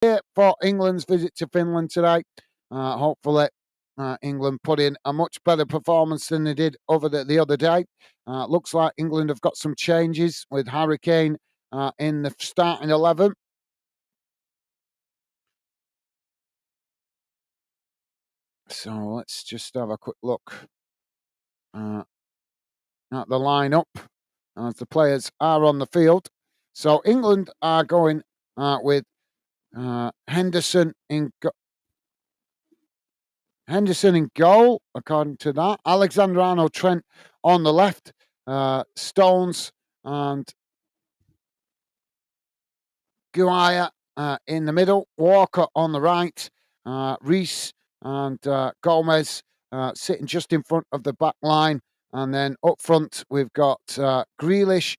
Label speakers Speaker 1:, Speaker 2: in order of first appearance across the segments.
Speaker 1: here for England's visit to Finland today. Hopefully, England put in a much better performance than they did over the other day. Looks like England have got some changes with Harry Kane in the starting 11. So let's just have a quick look at the lineup as the players are on the field. So England are going with Henderson in goal, according to that. Alexander-Arnold Trent on the left, Stones and Guaya in the middle, Walker on the right, Reece and Gomez sitting just in front of the back line. And then up front, we've got Grealish,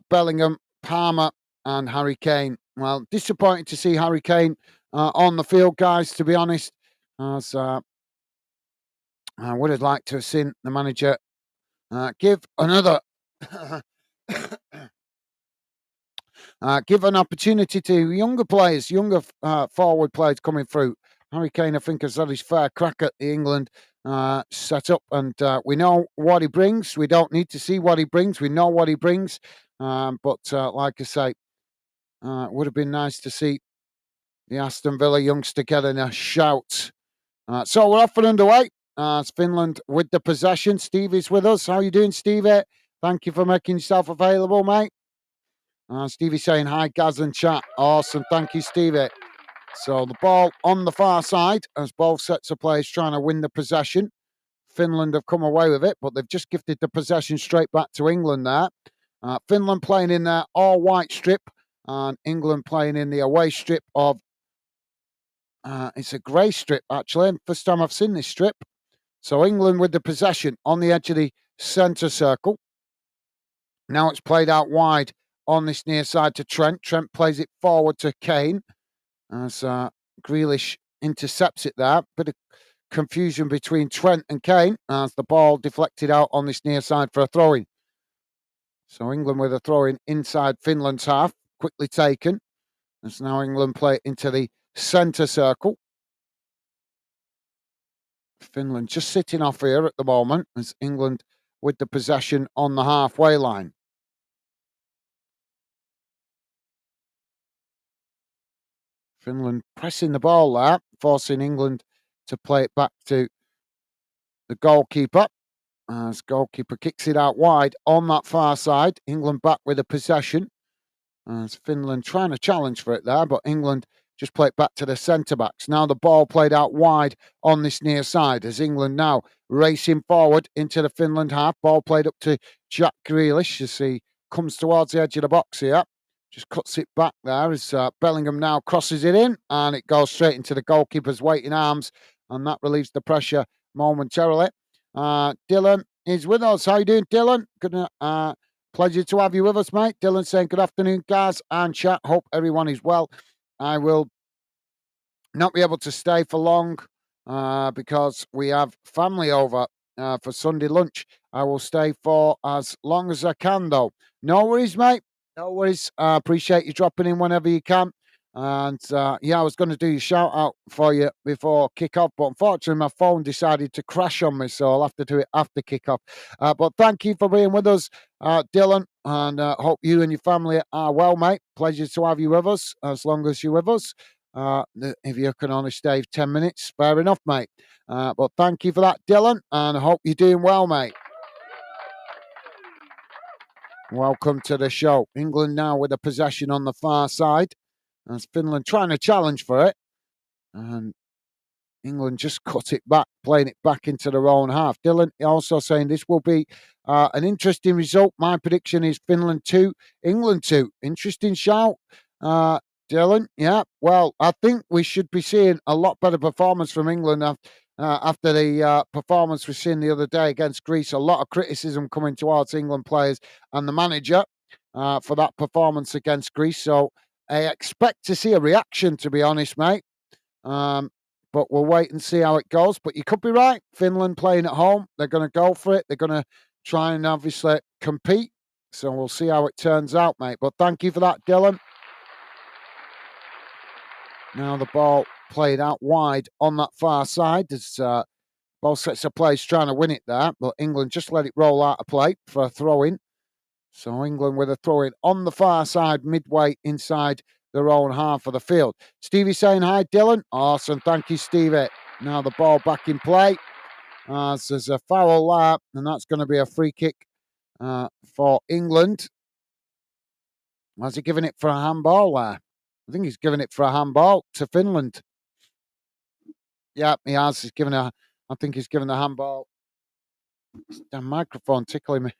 Speaker 1: Bellingham, Palmer, and Harry Kane. Well, disappointing to see Harry Kane on the field, guys, to be honest, as I would have liked to have seen the manager give another give an opportunity to younger players, younger forward players coming through. Harry Kane, I think, has had his fair crack at the England setup, and we know what he brings. We don't need to see what he brings. We know what he brings. But like I say, it would have been nice to see the Aston Villa youngster getting a shout. So we're off and underway. It's Finland with the possession. Stevie's with us. How are you doing, Stevie? Thank you for making yourself available, mate. Stevie saying hi, Gaz and chat. Awesome. Thank you, Stevie. So the ball on the far side as both sets of players trying to win the possession. Finland have come away with it, but they've just gifted the possession straight back to England there. Finland playing in their all-white strip and England playing in the away strip of... it's a grey strip, actually. First time I've seen this strip. So England with the possession on the edge of the centre circle. Now it's played out wide on this near side to Trent. Trent plays it forward to Kane as Grealish intercepts it there. Bit of confusion between Trent and Kane as the ball deflected out on this near side for a throw-in. So England with a throw-in inside Finland's half, quickly taken. As now England play into the centre circle. Finland just sitting off here at the moment as England with the possession on the halfway line. Finland pressing the ball there, forcing England to play it back to the goalkeeper. As goalkeeper kicks it out wide on that far side. England back with the possession. As Finland trying to challenge for it there, but England just play it back to the centre-backs. Now the ball played out wide on this near side as England now racing forward into the Finland half. Ball played up to Jack Grealish as he comes towards the edge of the box here. Just cuts it back there as Bellingham now crosses it in and it goes straight into the goalkeeper's waiting arms and that relieves the pressure momentarily. Dylan is with us. How you doing, Dylan? Good. Pleasure to have you with us, mate. Dylan saying good afternoon, guys, and chat. Hope everyone is well. I will not be able to stay for long because we have family over for Sunday lunch. I will stay for as long as I can, though. No worries, mate. No worries. I appreciate you dropping in whenever you can. And yeah, I was going to do your shout out for you before kickoff, but unfortunately my phone decided to crash on me, so I'll have to do it after kickoff. But thank you for being with us, Dylan, and hope you and your family are well, mate. Pleasure to have you with us as long as you're with us. If you can only stay 10 minutes, fair enough, mate. But thank you for that, Dylan, and I hope you're doing well, mate. Welcome to the show. England now with a possession on the far side. As Finland trying to challenge for it. And England just cut it back, playing it back into their own half. Dylan also saying this will be an interesting result. My prediction is Finland 2, England 2. Interesting shout, Dylan. Yeah, well, I think we should be seeing a lot better performance from England after the performance we've seen the other day against Greece. A lot of criticism coming towards England players and the manager for that performance against Greece. So I expect to see a reaction, to be honest, mate. But we'll wait and see how it goes. But you could be right. Finland playing at home. They're going to go for it. They're going to try and obviously compete. So we'll see how it turns out, mate. But thank you for that, Dylan. Now the ball played out wide on that far side. There's both sets of players trying to win it there, but England just let it roll out of play for a throw-in. So England with a throw-in on the far side, midway inside their own half of the field. Stevie saying hi, Dylan. Awesome. Thank you, Stevie. Now the ball back in play. There's a foul there, and that's going to be a free kick for England. Was he giving it for a handball there? I think he's giving it for a handball to Finland. Yeah, he has. I think he's given the handball. The microphone tickling me.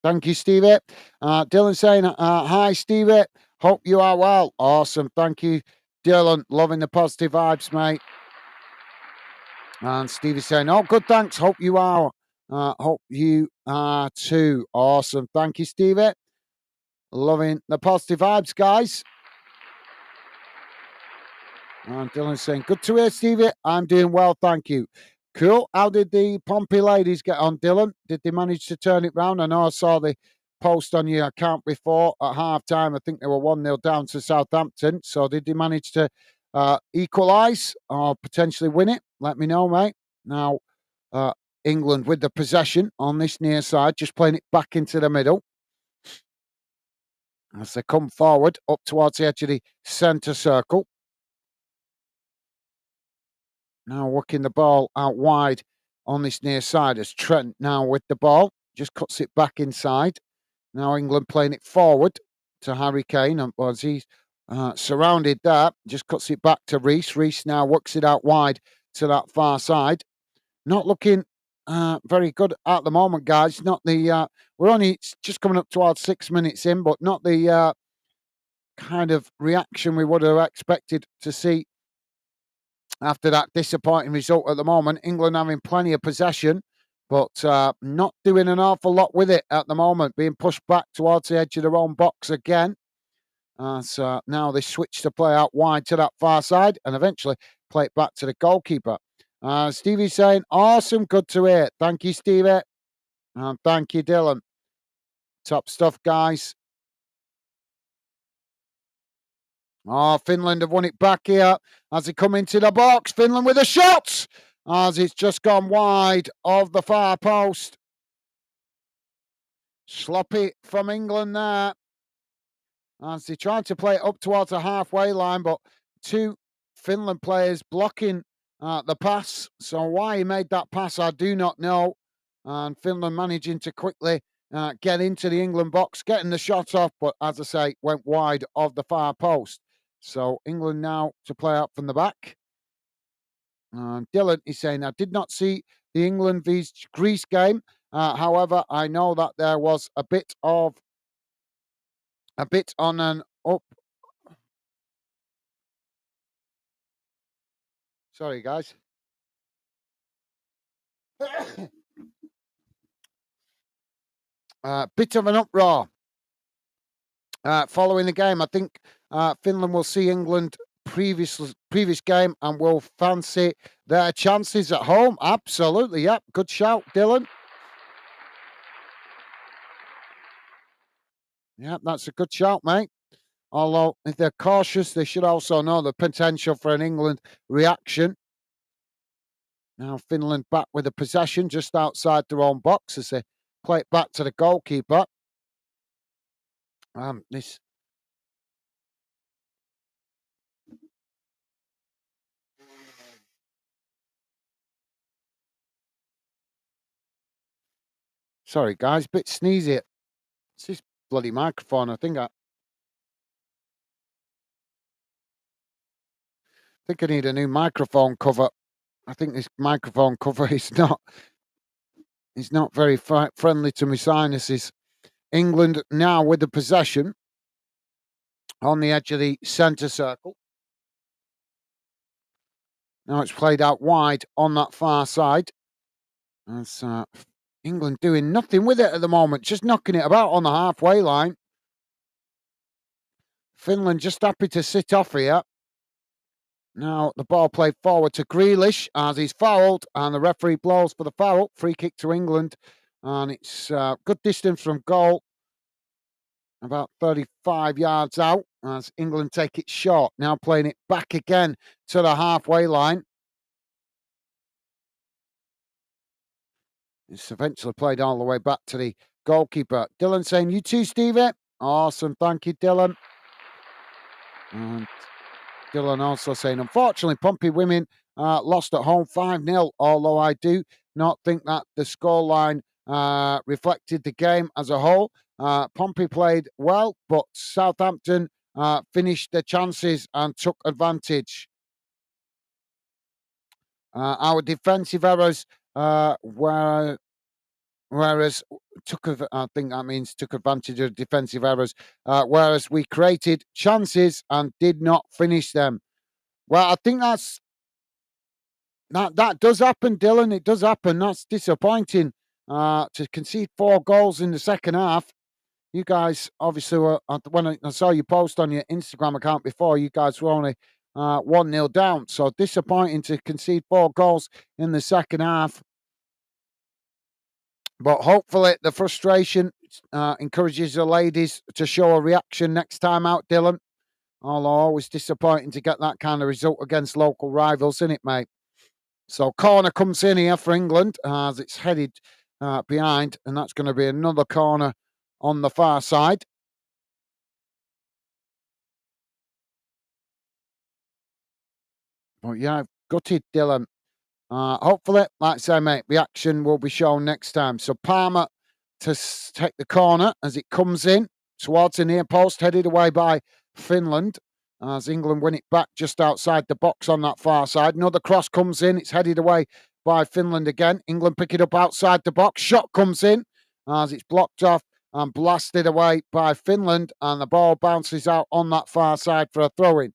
Speaker 1: Thank you, Stevie. Dylan saying, hi, Stevie. Hope you are well. Awesome. Thank you, Dylan. Loving the positive vibes, mate. And Stevie saying, oh, good, thanks. Hope you are. Hope you are too. Awesome. Thank you, Stevie. Loving the positive vibes, guys. And Dylan saying, good to hear, Stevie. I'm doing well, thank you. Cool. How did the Pompey ladies get on, Dylan? Did they manage to turn it round? I know I saw the post on your account before at half time. I think they were 1-0 down to Southampton. So did they manage to equalise or potentially win it? Let me know, mate. Now, England with the possession on this near side, just playing it back into the middle. As they come forward up towards the edge of the centre circle. Now working the ball out wide on this near side as Trent now with the ball. Just cuts it back inside. Now England playing it forward to Harry Kane. And as he's surrounded there, just cuts it back to Reece. Reece now works it out wide to that far side. Not looking very good at the moment, guys. Not the we're only just coming up towards 6 minutes in, but not the kind of reaction we would have expected to see after that disappointing result at the moment. England having plenty of possession, but not doing an awful lot with it at the moment, being pushed back towards the edge of their own box again. So now they switch to play out wide to that far side and eventually play it back to the goalkeeper. Stevie's saying, awesome, good to hear. Thank you, Stevie. And thank you, Dylan. Top stuff, guys. Oh, Finland have won it back here as they come into the box. Finland with a shot as it's just gone wide of the far post. Sloppy from England there as they tried to play it up towards the halfway line, but two Finland players blocking the pass. So why he made that pass, I do not know. And Finland managing to quickly get into the England box, getting the shot off, but as I say, went wide of the far post. So England now to play out from the back. Dylan is saying, I did not see the England v Greece game. However, I know that there was a bit on an up. Sorry, guys. Bit of an uproar following the game. I think Finland will see England previous game and will fancy their chances at home. Absolutely, yep. Good shout, Dylan. Yeah, that's a good shout, mate. Although, if they're cautious, they should also know the potential for an England reaction. Now, Finland back with the possession just outside their own box as they play it back to the goalkeeper. This. Sorry, guys, bit sneezy. It's this bloody microphone. I think I need a new microphone cover. I think this microphone cover is not very friendly to my sinuses. England now with the possession on the edge of the centre circle. Now it's played out wide on that far side. That's England doing nothing with it at the moment, just knocking it about on the halfway line. Finland just happy to sit off here. Now the ball played forward to Grealish as he's fouled, and the referee blows for the foul. Free kick to England, and it's good distance from goal, about 35 yards out. as England take it short. Now playing it back again to the halfway line. It's eventually played all the way back to the goalkeeper. Dylan saying, you too, Stevie. Awesome. Thank you, Dylan. And Dylan also saying, unfortunately, Pompey women lost at home 5-0, although I do not think that the scoreline reflected the game as a whole. Pompey played well, but Southampton finished their chances and took advantage. Our defensive errors were... Whereas I think that means took advantage of defensive errors. Whereas we created chances and did not finish them. Well, I think that does happen, Dylan. It does happen. That's disappointing. To concede 4 goals in the second half. You guys obviously were, when I saw you post on your Instagram account before, you guys were only 1-0 down. So disappointing to concede 4 goals in the second half. But hopefully the frustration encourages the ladies to show a reaction next time out, Dylan. Although always disappointing to get that kind of result against local rivals, isn't it, mate? So corner comes in here for England as it's headed behind, and that's going to be another corner on the far side. But yeah, gutted, Dylan. Hopefully, like I say, mate, the action will be shown next time. So Palmer to take the corner as it comes in towards the near post, headed away by Finland. As England win it back just outside the box on that far side. Another cross comes in. It's headed away by Finland again. England pick it up outside the box. Shot comes in as it's blocked off and blasted away by Finland. And the ball bounces out on that far side for a throw-in.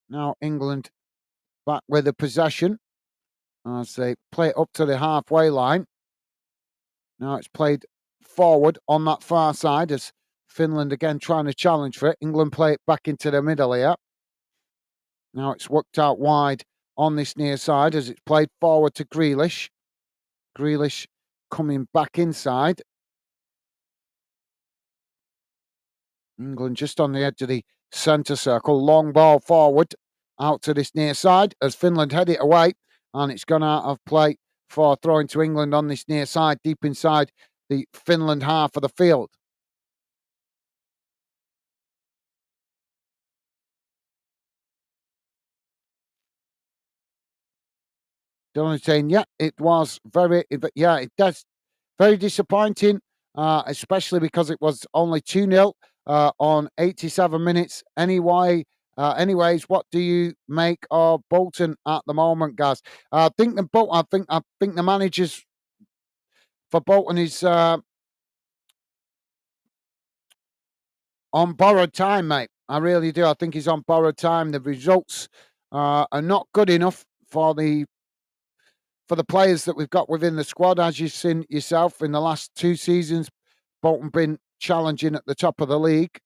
Speaker 1: Now England back with the possession as they play it up to the halfway line. Now it's played forward on that far side as Finland again trying to challenge for it. England play it back into the middle here. Now it's worked out wide on this near side as it's played forward to Grealish. Grealish coming back inside. England just on the edge of the centre circle. Long ball forward out to this near side as Finland head it away. And it's gone out of play for throwing to England on this near side, deep inside the Finland half of the field. Dylan saying, yeah, it was it does very disappointing, especially because it was only 2-0 on 87 minutes. Anyways, what do you make of Bolton at the moment, guys? I think the managers for Bolton is on borrowed time, mate. I really do. I think he's on borrowed time. The results are not good enough for the players that we've got within the squad. As you've seen yourself in the last 2 seasons, Bolton been challenging at the top of the league.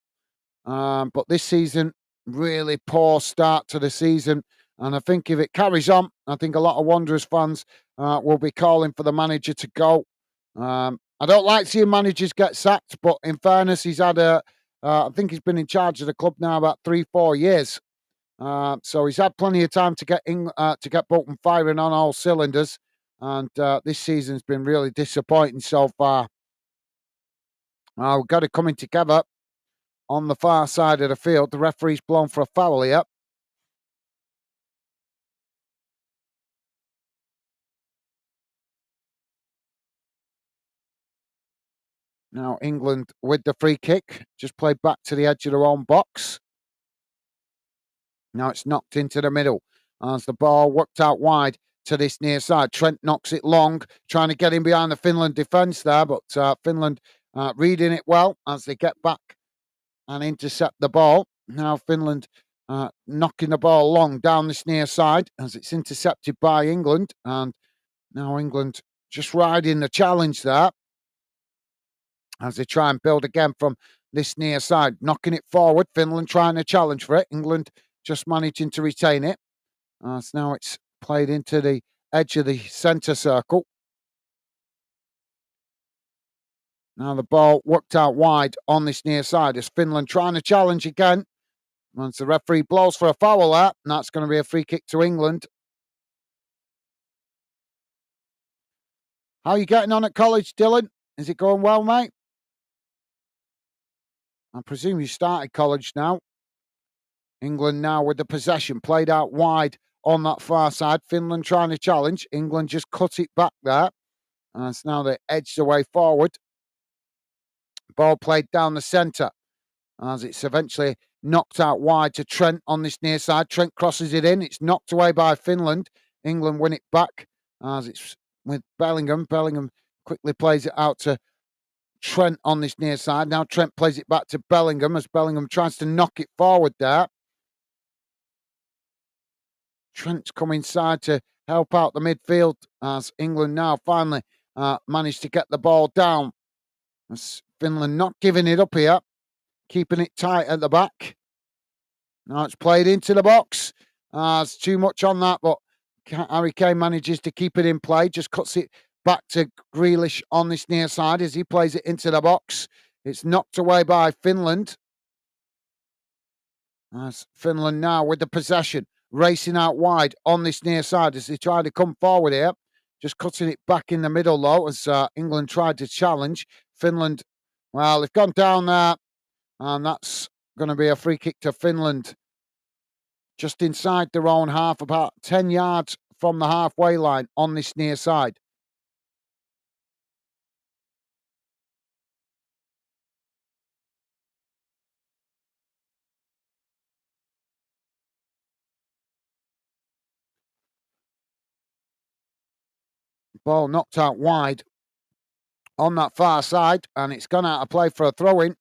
Speaker 1: But this season, really poor start to the season. And I think if it carries on, I think a lot of Wanderers fans will be calling for the manager to go. I don't like seeing managers get sacked, but in fairness, he's had I think he's been in charge of the club now about 3-4 years. So he's had plenty of time to get Bolton firing on all cylinders. And this season's been really disappointing so far. We've got it coming together on the far side of the field. The referee's blown for a foul here. Now England with the free kick, just played back to the edge of their own box. Now it's knocked into the middle as the ball worked out wide to this near side. Trent knocks it long, trying to get in behind the Finland defence there, but Finland reading it well as they get back and intercept the ball. Now Finland knocking the ball long down this near side as it's intercepted by England. And now England just riding the challenge there as they try and build again from this near side. Knocking it forward, Finland trying to challenge for it. England just managing to retain it. So now it's played into the edge of the centre circle. Now the ball worked out wide on this near side as Finland trying to challenge again. Once the referee blows for a foul there, and that's going to be a free kick to England. How are you getting on at college, Dylan? Is it going well, mate? I presume you started college now. England now with the possession, played out wide on that far side. Finland trying to challenge. England just cut it back there. And it's now they edge the way forward. Ball played down the centre as it's eventually knocked out wide to Trent on this near side. Trent crosses it in. It's knocked away by Finland. England win it back as it's with Bellingham. Bellingham quickly plays it out to Trent on this near side. Now Trent plays it back to Bellingham as Bellingham tries to knock it forward there. Trent's come inside to help out the midfield as England now finally managed to get the ball down. As Finland not giving it up here, keeping it tight at the back. Now it's played into the box. There's too much on that, but Harry Kane manages to keep it in play. Just cuts it back to Grealish on this near side as he plays it into the box. It's knocked away by Finland. As Finland now with the possession, racing out wide on this near side as they try to come forward here. Just cutting it back in the middle, though, as England tried to challenge. Finland, well, they've gone down there, and that's going to be a free kick to Finland. Just inside their own half, about 10 yards from the halfway line on this near side. Ball knocked out wide on that far side, and it's gone out of play for a throw-in.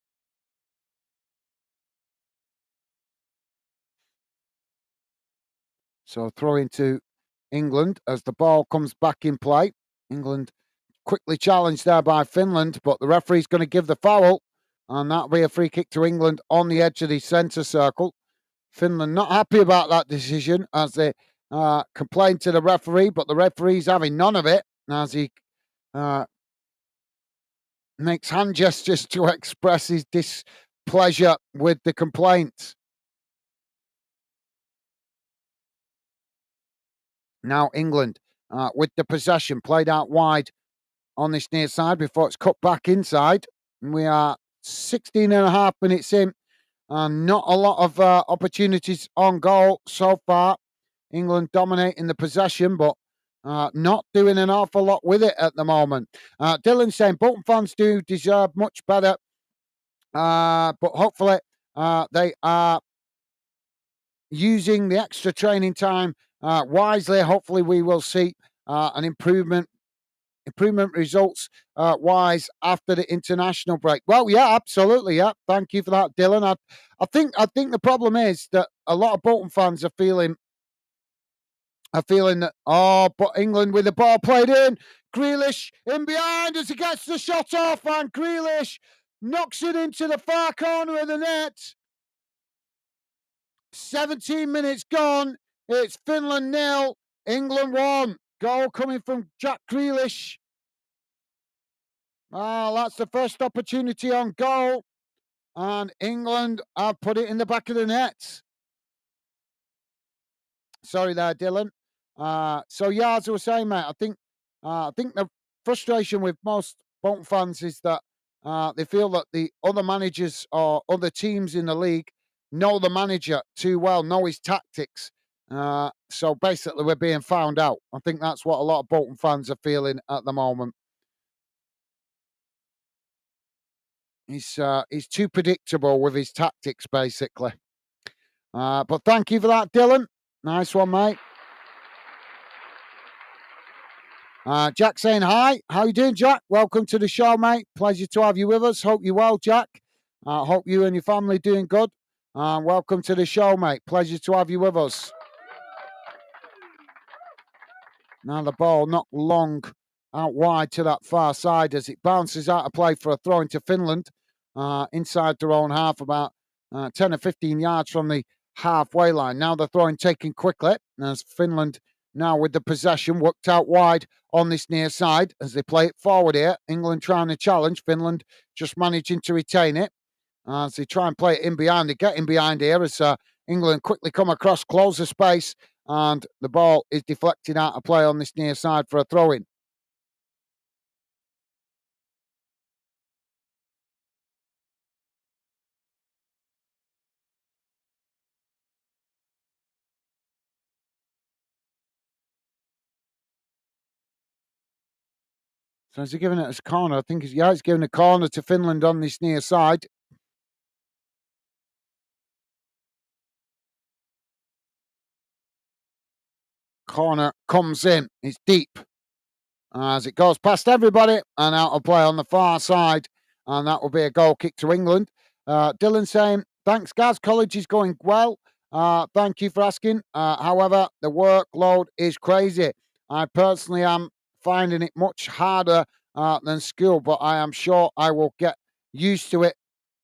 Speaker 1: So throw-in to England as the ball comes back in play. England quickly challenged there by Finland, but the referee's going to give the foul, and that'll be a free kick to England on the edge of the centre circle. Finland not happy about that decision as they complain to the referee, but the referee's having none of it as he makes hand gestures to express his displeasure with the complaint. Now England with the possession, played out wide on this near side before it's cut back inside. And we are 16 and a half minutes in. Not a lot of opportunities on goal so far. England dominating the possession, but not doing an awful lot with it at the moment. Dylan saying Bolton fans do deserve much better, but hopefully they are using the extra training time wisely. Hopefully we will see an improvement results wise after the international break. Well, yeah, absolutely, yeah. Thank you for that, Dylan. I think the problem is that a lot of Bolton fans are feeling that but England with the ball played in, Grealish in behind as he gets the shot off, and Grealish knocks it into the far corner of the net. 17 minutes gone. It's Finland 0, England 1. Goal coming from Jack Grealish. That's the first opportunity on goal. And England have put it in the back of the net. Sorry there, Dylan. So yeah, as I was saying, mate, I think the frustration with most Bolton fans is that they feel that the other managers or other teams in the league know the manager too well, know his tactics. So basically, we're being found out. I think that's what a lot of Bolton fans are feeling at the moment. He's too predictable with his tactics, basically. But thank you for that, Dylan. Nice one, mate. Jack saying hi. How you doing, Jack? Welcome to the show, mate. Pleasure to have you with us. Hope you're well, Jack. Hope you and your family doing good. Welcome to the show, mate. Pleasure to have you with us. Now the ball not long out wide to that far side as it bounces out of play for a throw into Finland inside their own half, about 10 or 15 yards from the halfway line. Now the throwing taken quickly as Finland now with the possession, worked out wide on this near side as they play it forward here. England trying to challenge, Finland just managing to retain it as they try and play it in behind. They get in behind here as England quickly come across, close the space, and the ball is deflected out of play on this near side for a throw-in. So is he giving it as corner? I think he's giving a corner to Finland on this near side. Corner comes in. It's deep as it goes past everybody and out of play on the far side. And that will be a goal kick to England. Dylan saying, thanks, guys. College is going well. Thank you for asking. However, the workload is crazy. I personally am finding it much harder than school, but I am sure I will get used to it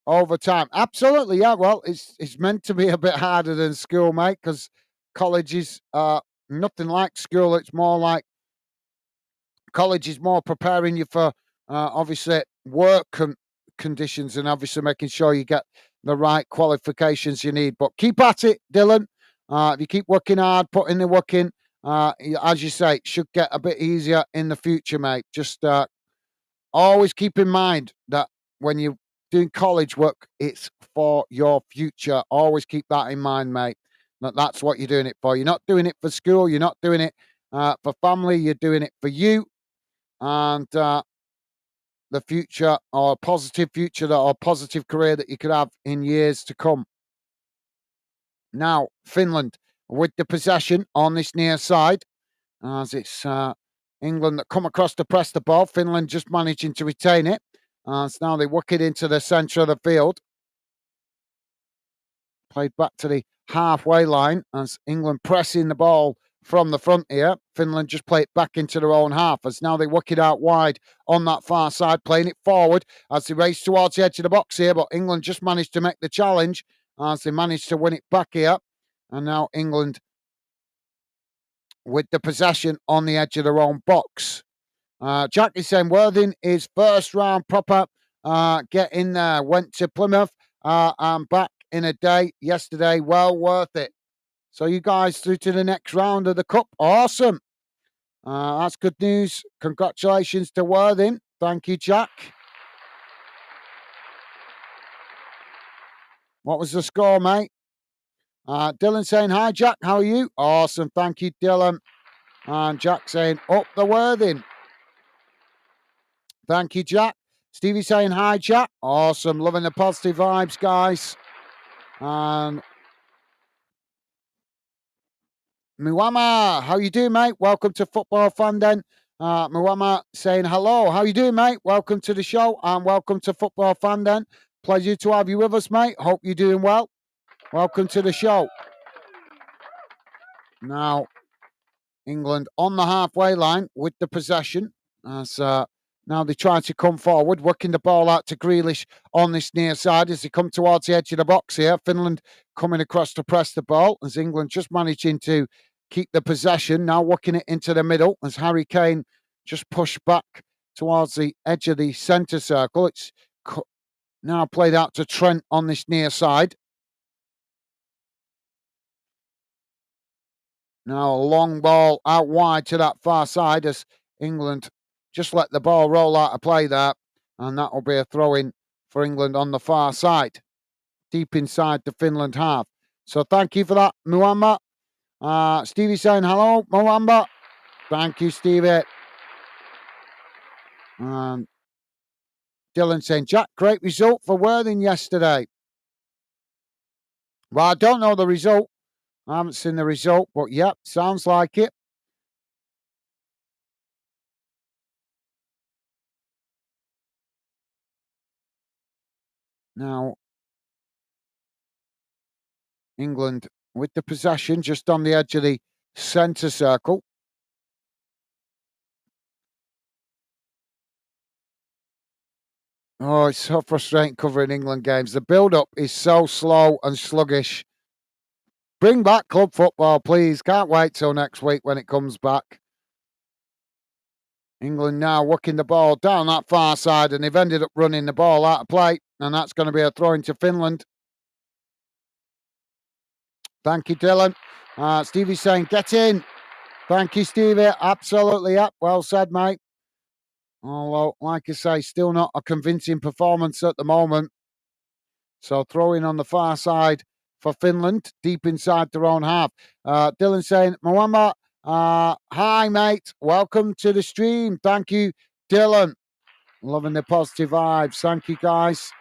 Speaker 1: over time. Absolutely, yeah. Well, it's meant to be a bit harder than school, mate, because college is nothing like school. It's more like college is more preparing you for obviously work conditions and obviously making sure you get the right qualifications you need. But keep at it, Dylan. If you keep working hard, putting the work in, as you say, it should get a bit easier in the future, mate. Just always keep in mind that when you're doing college work, it's for your future. Always keep that in mind, mate. That's what you're doing it for. You're not doing it for school. You're not doing it for family. You're doing it for you and the future or positive future or positive career that you could have in years to come. Now, Finland with the possession on this near side as it's England that come across to press the ball. Finland just managing to retain it. So now they work it into the centre of the field. Played back to the halfway line as England pressing the ball from the front here. Finland just play it back into their own half as now they work it out wide on that far side, playing it forward as they race towards the edge of the box here. But England just managed to make the challenge as they managed to win it back here. And now England with the possession on the edge of their own box. Jack is saying Worthing is first round proper. Get in there. Went to Plymouth. I'm back in a day yesterday. Well worth it. So you guys through to the next round of the cup. Awesome. That's good news. Congratulations to Worthing. Thank you, Jack. What was the score, mate? Dylan saying, hi, Jack. How are you? Awesome. Thank you, Dylan. And Jack saying, up the Worthing. Thank you, Jack. Stevie saying, hi, Jack. Awesome. Loving the positive vibes, guys. And Muama, how you doing, mate? Welcome to Football Fan Den. Muama saying hello. How you doing, mate? Welcome to the show and welcome to Football Fan Den. Pleasure to have you with us, mate. Hope you're doing well. Welcome to the show. Now, England on the halfway line with the possession. As now they try to come forward, working the ball out to Grealish on this near side as they come towards the edge of the box here. Finland coming across to press the ball as England just managing to keep the possession. Now working it into the middle as Harry Kane just pushed back towards the edge of the centre circle. It's now played out to Trent on this near side. Now a long ball out wide to that far side as England just let the ball roll out of play there. And that will be a throw-in for England on the far side, deep inside the Finland half. So thank you for that, Muamba. Stevie saying hello, Muamba. Thank you, Stevie. Dylan saying, Jack, great result for Worthing yesterday. Well, I don't know the result. I haven't seen the result, but yep, sounds like it. Now, England with the possession just on the edge of the centre circle. Oh, it's so frustrating covering England games. The build-up is so slow and sluggish. Bring back club football, please. Can't wait till next week when it comes back. England now working the ball down that far side, and they've ended up running the ball out of play, and that's going to be a throw into Finland. Thank you, Dylan. Stevie's saying, get in. Thank you, Stevie. Absolutely, yep. Well said, mate. Although, like I say, still not a convincing performance at the moment. So throwing on the far side for Finland, deep inside their own half. Dylan saying, Mwamba, hi, mate. Welcome to the stream. Thank you, Dylan. Loving the positive vibes. Thank you, guys.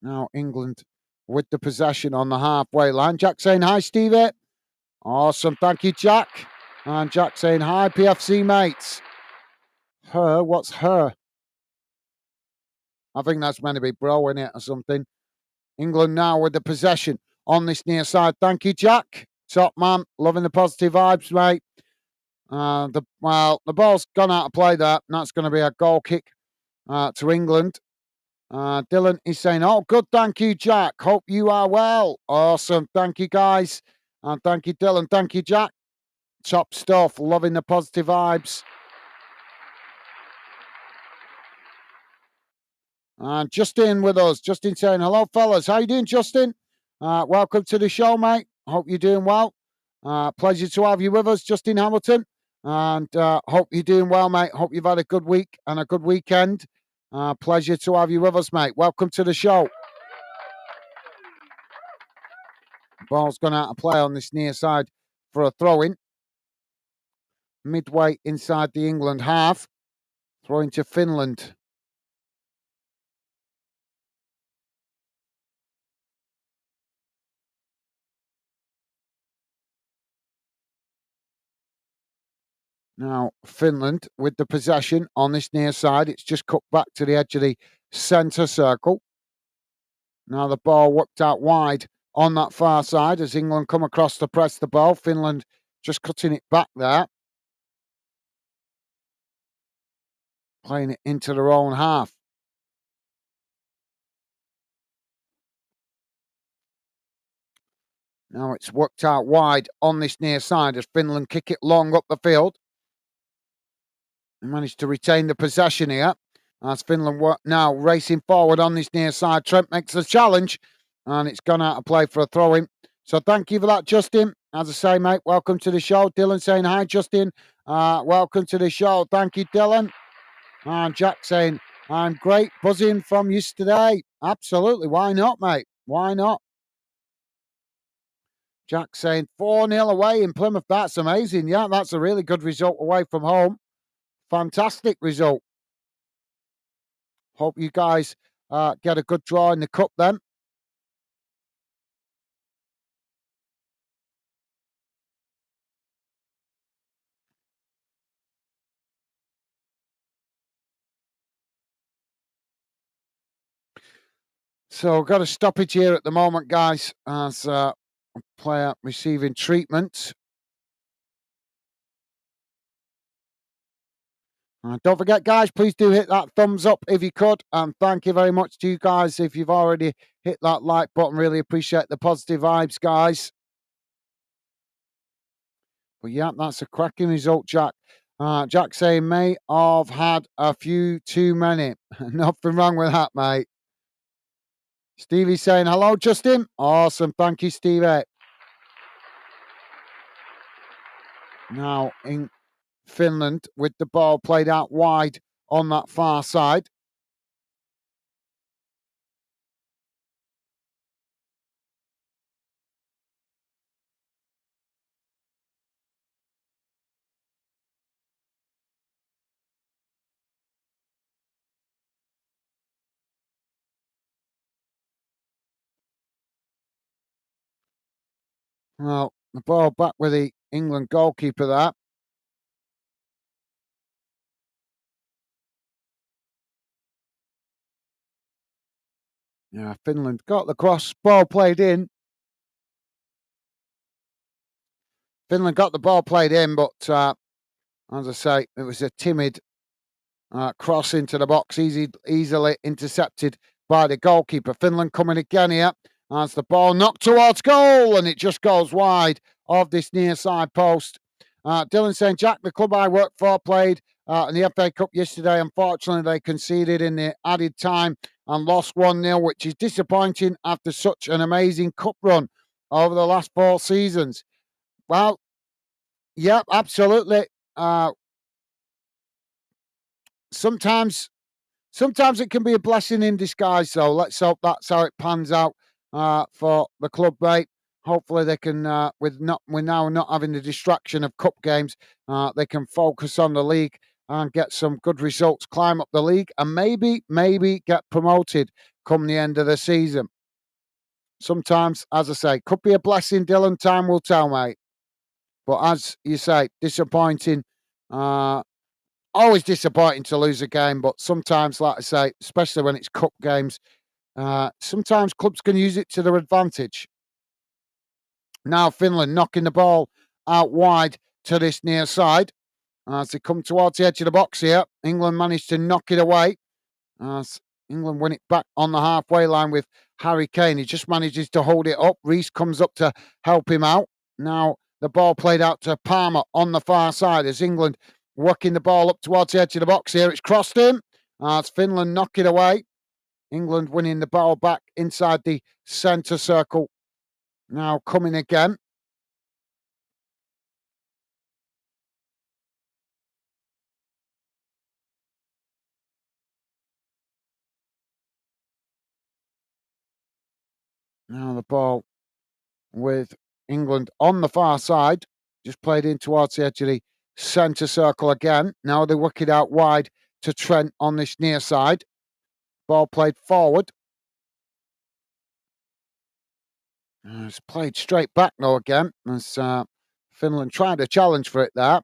Speaker 1: Now England with the possession on the halfway line. Jack saying, hi, Stevie. Awesome. Thank you, Jack. And Jack saying, hi, PFC mates. Her? What's her? I think that's meant to be bro in it or something. England now with the possession on this near side. Thank you, Jack. Top man. Loving the positive vibes, mate. The ball's gone out of play there. And that's going to be a goal kick to England. Dylan is saying, oh, good. Thank you, Jack. Hope you are well. Awesome. Thank you, guys. And thank you, Dylan. Thank you, Jack. Top stuff. Loving the positive vibes. And Justin with us. Justin saying, hello, fellas. How you doing, Justin? Welcome to the show, mate. Hope you're doing well. Pleasure to have you with us, Justin Hamilton. And hope you're doing well, mate. Hope you've had a good week and a good weekend. Pleasure to have you with us, mate. Welcome to the show. Ball's gone out of play on this near side for a throw-in. Midway inside the England half. Throwing to Finland. Now, Finland with the possession on this near side. It's just cut back to the edge of the centre circle. Now the ball worked out wide on that far side as England come across to press the ball. Finland just cutting it back there. Playing it into their own half. Now it's worked out wide on this near side as Finland kick it long up the field. They managed to retain the possession here. As Finland now racing forward on this near side. Trent makes the challenge and it's gone out of play for a throw-in. So thank you for that, Justin. As I say, mate, welcome to the show. Dylan saying, hi, Justin. Welcome to the show. Thank you, Dylan. And Jack saying, I'm great, buzzing from yesterday. Absolutely. Why not, mate? Why not? Jack saying 4-0 away in Plymouth. That's amazing. Yeah, that's a really good result away from home. Fantastic result. Hope you guys get a good draw in the cup then. So got a stoppage here at the moment, guys, as a player receiving treatment. Don't forget, guys, please do hit that thumbs up if you could. And thank you very much to you guys if you've already hit that like button. Really appreciate the positive vibes, guys. But yeah, that's a cracking result, Jack. Jack saying, may have had a few too many. Nothing wrong with that, mate. Stevie saying, hello, Justin. Awesome. Thank you, Stevie. Now in Finland with the ball played out wide on that far side. Well, the ball back with the England goalkeeper there. Yeah, Finland got the cross, ball played in. Finland got the ball played in, but as I say, it was a timid Cross into the box, easily intercepted by the goalkeeper. Finland coming again here as the ball knocked towards goal, and it just goes wide of this near side post. Dylan saying, Jack, the club I work for played in the FA Cup yesterday. Unfortunately, they conceded in the added time and lost 1-0, which is disappointing after such an amazing cup run over the last 4 seasons. Well, yeah, absolutely. Sometimes it can be a blessing in disguise, so let's hope that's how it pans out for the club, mate. Hopefully they can, with now not having the distraction of cup games, they can focus on the league and get some good results, climb up the league, and maybe get promoted come the end of the season. Sometimes, as I say, could be a blessing, Dylan. Time will tell, mate. But as you say, disappointing. Always disappointing to lose a game, but sometimes, like I say, especially when it's cup games, sometimes clubs can use it to their advantage. Now Finland knocking the ball out wide to this near side. As they come towards the edge of the box here, England managed to knock it away. As England win it back on the halfway line with Harry Kane. He just manages to hold it up. Reece comes up to help him out. Now the ball played out to Palmer on the far side as England working the ball up towards the edge of the box here. It's crossed him. As Finland knock it away. England winning the ball back inside the centre circle. Now coming again. Now the ball with England on the far side. Just played in towards the edge of the centre circle again. Now they work it out wide to Trent on this near side. Ball played forward. It's played straight back now again as Finland tried a challenge for it there.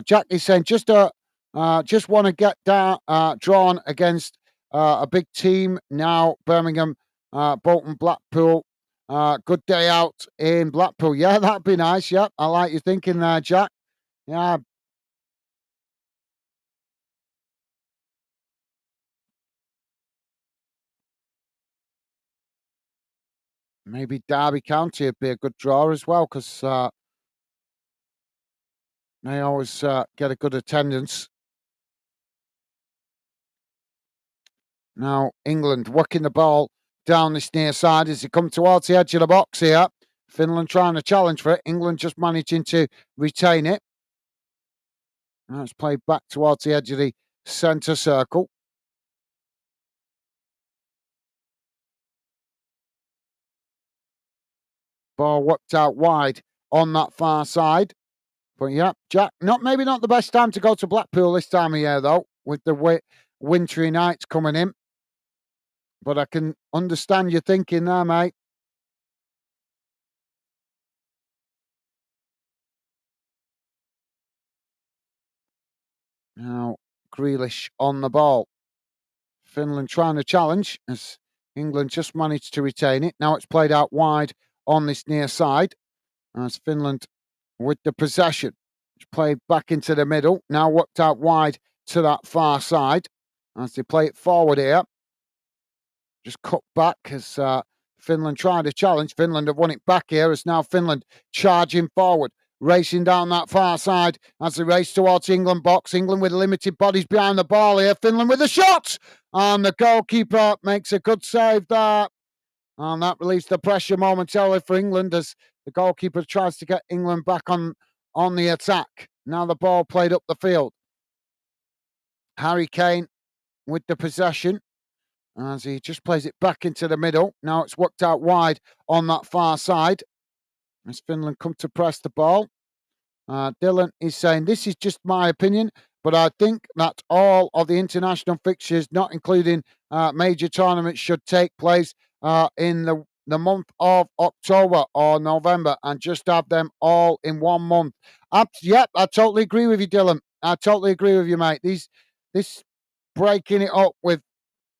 Speaker 1: Jack is saying just want to get drawn against a big team now. Birmingham, Bolton, Blackpool. Good day out in Blackpool. Yeah, that'd be nice. Yeah, I like your thinking there, Jack. Yeah. Maybe Derby County would be a good draw as well because they always get a good attendance. Now England working the ball down this near side as they come towards the edge of the box here. Finland trying to challenge for it. England just managing to retain it. Now it's played back towards the edge of the centre circle. Ball whipped out wide on that far side. But yeah, Jack, maybe not the best time to go to Blackpool this time of year, though, with the wintry nights coming in. But I can understand your thinking there, mate. Now, Grealish on the ball. Finland trying to challenge as England just managed to retain it. Now it's played out wide on this near side as Finland with the possession. It's played back into the middle. Now worked out wide to that far side as they play it forward here. Just cut back as Finland tried to challenge. Finland have won it back here as now Finland charging forward. Racing down that far side as they race towards England box. England with limited bodies behind the ball here. Finland with the shot. And the goalkeeper makes a good save there. And that relieves the pressure momentarily for England as the goalkeeper tries to get England back on the attack. Now the ball played up the field. Harry Kane with the possession as he just plays it back into the middle. Now it's worked out wide on that far side as Finland come to press the ball. Dylan is saying, this is just my opinion, but I think that all of the international fixtures, not including major tournaments, should take place in the month of October or November and just have them all in 1 month. Yep, I totally agree with you, Dylan. I totally agree with you, mate. This breaking it up with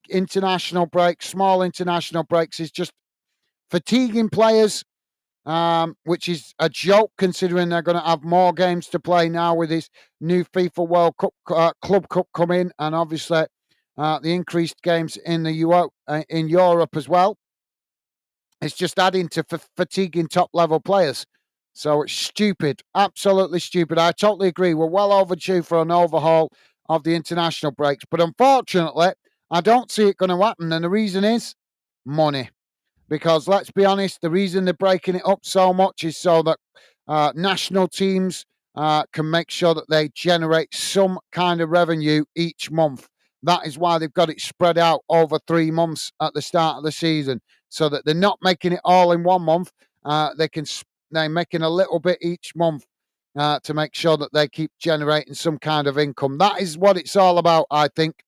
Speaker 1: international breaks, small international breaks, is just fatiguing players. which is a joke considering they're going to have more games to play now with this new FIFA World Cup Club Cup coming, and obviously the increased games in in Europe as well. It's just adding to fatiguing top level players. So it's stupid, absolutely stupid. I totally agree. We're well overdue for an overhaul of the international breaks, but unfortunately, I don't see it going to happen. And the reason is money. Because let's be honest, the reason they're breaking it up so much is so that national teams can make sure that they generate some kind of revenue each month. That is why they've got it spread out over 3 months at the start of the season, so that they're not making it all in 1 month. They're making a little bit each month to make sure that they keep generating some kind of income. That is what it's all about, I think.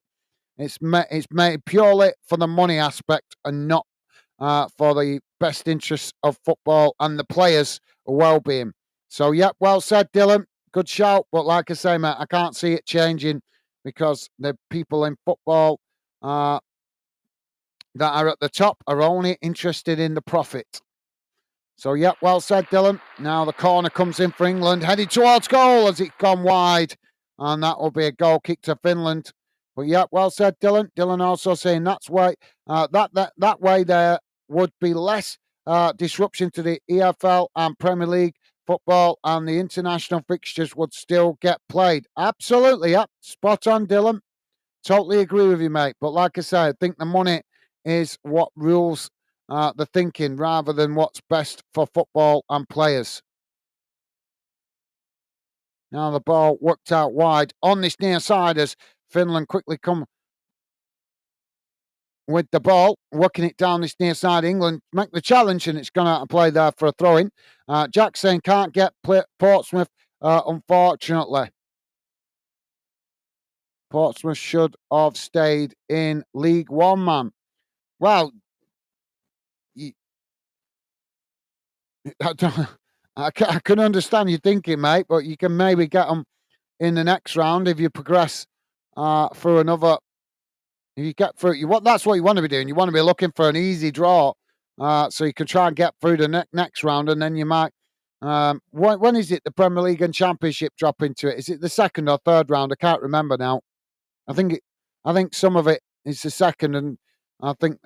Speaker 1: It's made purely for the money aspect and not for the best interests of football and the players' well-being. So, yeah, well said, Dylan. Good shout. But like I say, mate, I can't see it changing because the people in football that are at the top are only interested in the profit. So, yeah, well said, Dylan. Now the corner comes in for England, headed towards goal as it's gone wide. And that will be a goal kick to Finland. But, yeah, well said, Dylan. Dylan also saying that's why that way there would be less disruption to the EFL and Premier League football, and the international fixtures would still get played. Absolutely, yeah. Spot on, Dylan. Totally agree with you, mate. But like I say, I think the money is what rules the thinking rather than what's best for football and players. Now the ball worked out wide on this near side as Finland quickly come with the ball, working it down this near side. England make the challenge, and it's gone out of play there for a throw-in. Jack saying can't get Portsmouth, unfortunately. Portsmouth should have stayed in League One, man. Well, I can understand you thinking, mate, but you can maybe get them in the next round if you progress through another. If you get through, that's what you want to be doing. You want to be looking for an easy draw, so you can try and get through the next round, and then you might. When is it the Premier League and Championship drop into it? Is it the second or third round? I can't remember now. I think some of it is the second, and I think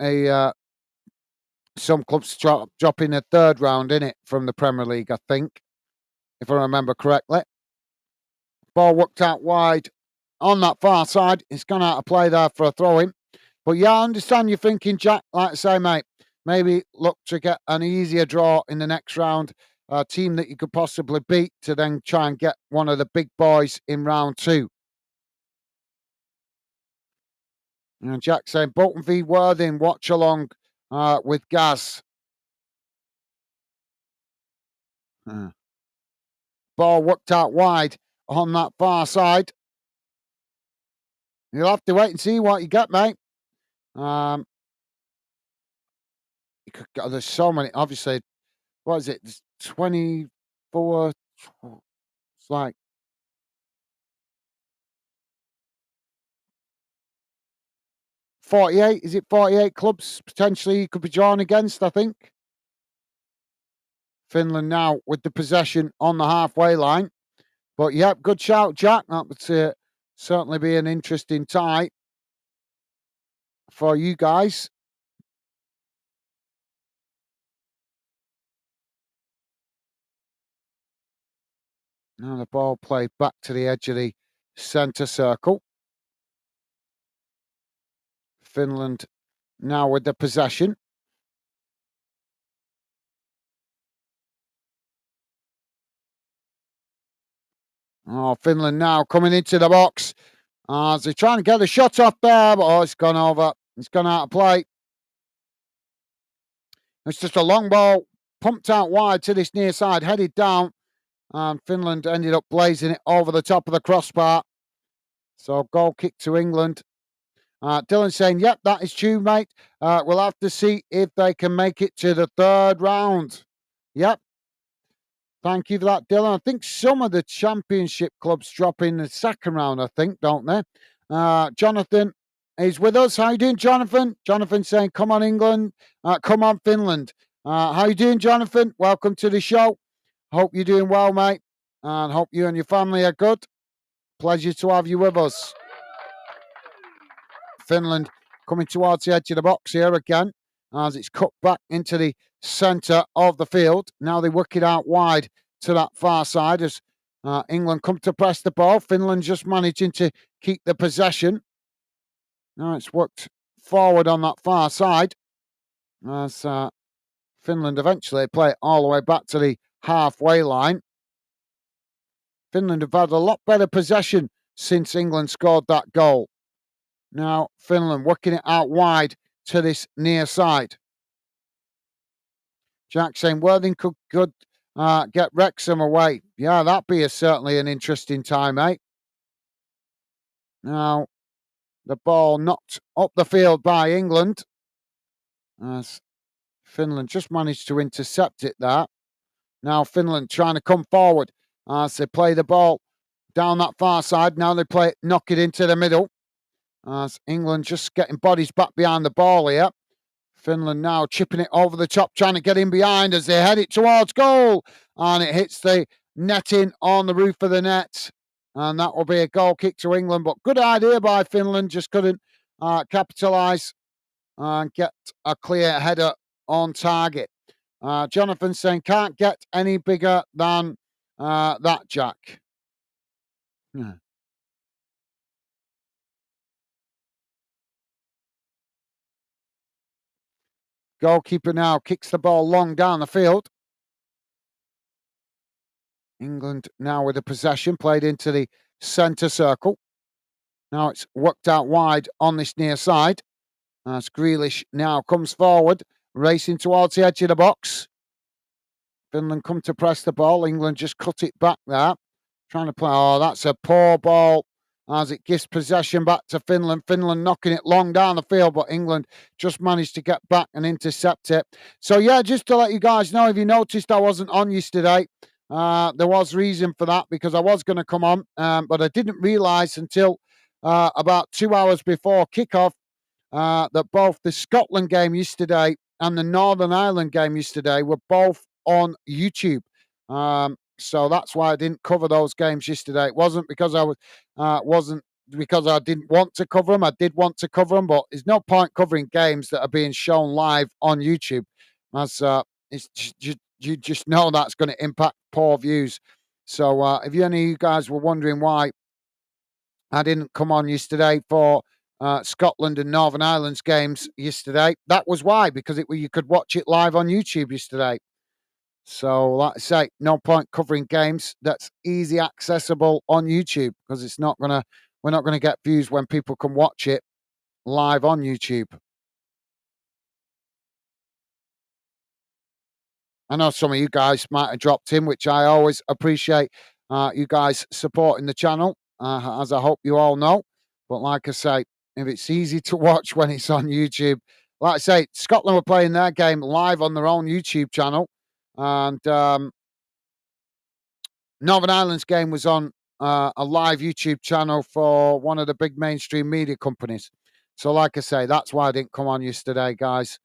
Speaker 1: some clubs drop in the third round in it from the Premier League. I think, if I remember correctly. Ball worked out wide on that far side. It's gone out of play there for a throw-in. But yeah, I understand you're thinking, Jack. Like I say, mate, maybe look to get an easier draw in the next round. A team that you could possibly beat to then try and get one of the big boys in round 2. And Jack saying Bolton v Worthing, watch along with Gaz. Ball worked out wide on that far side. You'll have to wait and see what you get, mate. There's so many. Obviously, what is it? There's 24. It's like 48. Is it 48 clubs potentially you could be drawn against? I think. Finland now with the possession on the halfway line. But yep, good shout, Jack. That would certainly be an interesting tie for you guys. Now the ball played back to the edge of the centre circle. Finland now with the possession. Oh, Finland now coming into the box. As they're trying to get a shot off there, but it's gone over. It's gone out of play. It's just a long ball pumped out wide to this near side, headed down. And Finland ended up blazing it over the top of the crossbar. So goal kick to England. Dylan saying, yep, that is true, mate. We'll have to see if they can make it to the third round. Yep. Thank you for that, Dylan. I think some of the championship clubs drop in the second round, I think, don't they? Jonathan is with us. How you doing, Jonathan? Jonathan saying, come on, England. Come on, Finland. How you doing, Jonathan? Welcome to the show. Hope you're doing well, mate, and hope you and your family are good. Pleasure to have you with us. Finland coming towards the edge of the box here again as it's cut back into the centre of the field. Now they work it out wide to that far side as England come to press the ball. Finland just managing to keep the possession. Now it's worked forward on that far side as Finland eventually play it all the way back to the halfway line. Finland have had a lot better possession since England scored that goal. Now Finland working it out wide to this near side. Jack saying Worthing could get Wrexham away. Yeah, that'd be certainly an interesting time, mate. Now the ball knocked up the field by England as Finland just managed to intercept it there. Now Finland trying to come forward as they play the ball down that far side. Now they knock it into the middle as England just getting bodies back behind the ball here. Finland now chipping it over the top, trying to get in behind as they head it towards goal. And it hits the netting on the roof of the net. And that will be a goal kick to England. But good idea by Finland, just couldn't capitalise and get a clear header on target. Jonathan saying, can't get any bigger than that, Jack. Yeah. Goalkeeper now kicks the ball long down the field. England now with the possession, played into the centre circle. Now it's worked out wide on this near side. As Grealish now comes forward, racing towards the edge of the box. Finland come to press the ball. England just cut it back there. Trying to play. Oh, that's a poor ball as it gives possession back to Finland. Finland knocking it long down the field, but England just managed to get back and intercept it. So, yeah, just to let you guys know, if you noticed I wasn't on yesterday, there was reason for that because I was going to come on, but I didn't realise until about 2 hours before kickoff that both the Scotland game yesterday and the Northern Ireland game yesterday were both on YouTube. So that's why I didn't cover those games yesterday. It wasn't because wasn't because I didn't want to cover them. I did want to cover them, but there's no point covering games that are being shown live on YouTube, as you just know that's going to impact poor views. So if any of you guys were wondering why I didn't come on yesterday for Scotland and Northern Ireland's games yesterday, that was why, because you could watch it live on YouTube yesterday. So, like I say, no point covering games that's easy accessible on YouTube because we're not gonna get views when people can watch it live on YouTube. I know some of you guys might have dropped in, which I always appreciate you guys supporting the channel, as I hope you all know. But like I say, if it's easy to watch when it's on YouTube, like I say, Scotland were playing their game live on their own YouTube channel. And Northern Ireland's game was on a live YouTube channel for one of the big mainstream media companies. So, like I say, that's why I didn't come on yesterday, guys.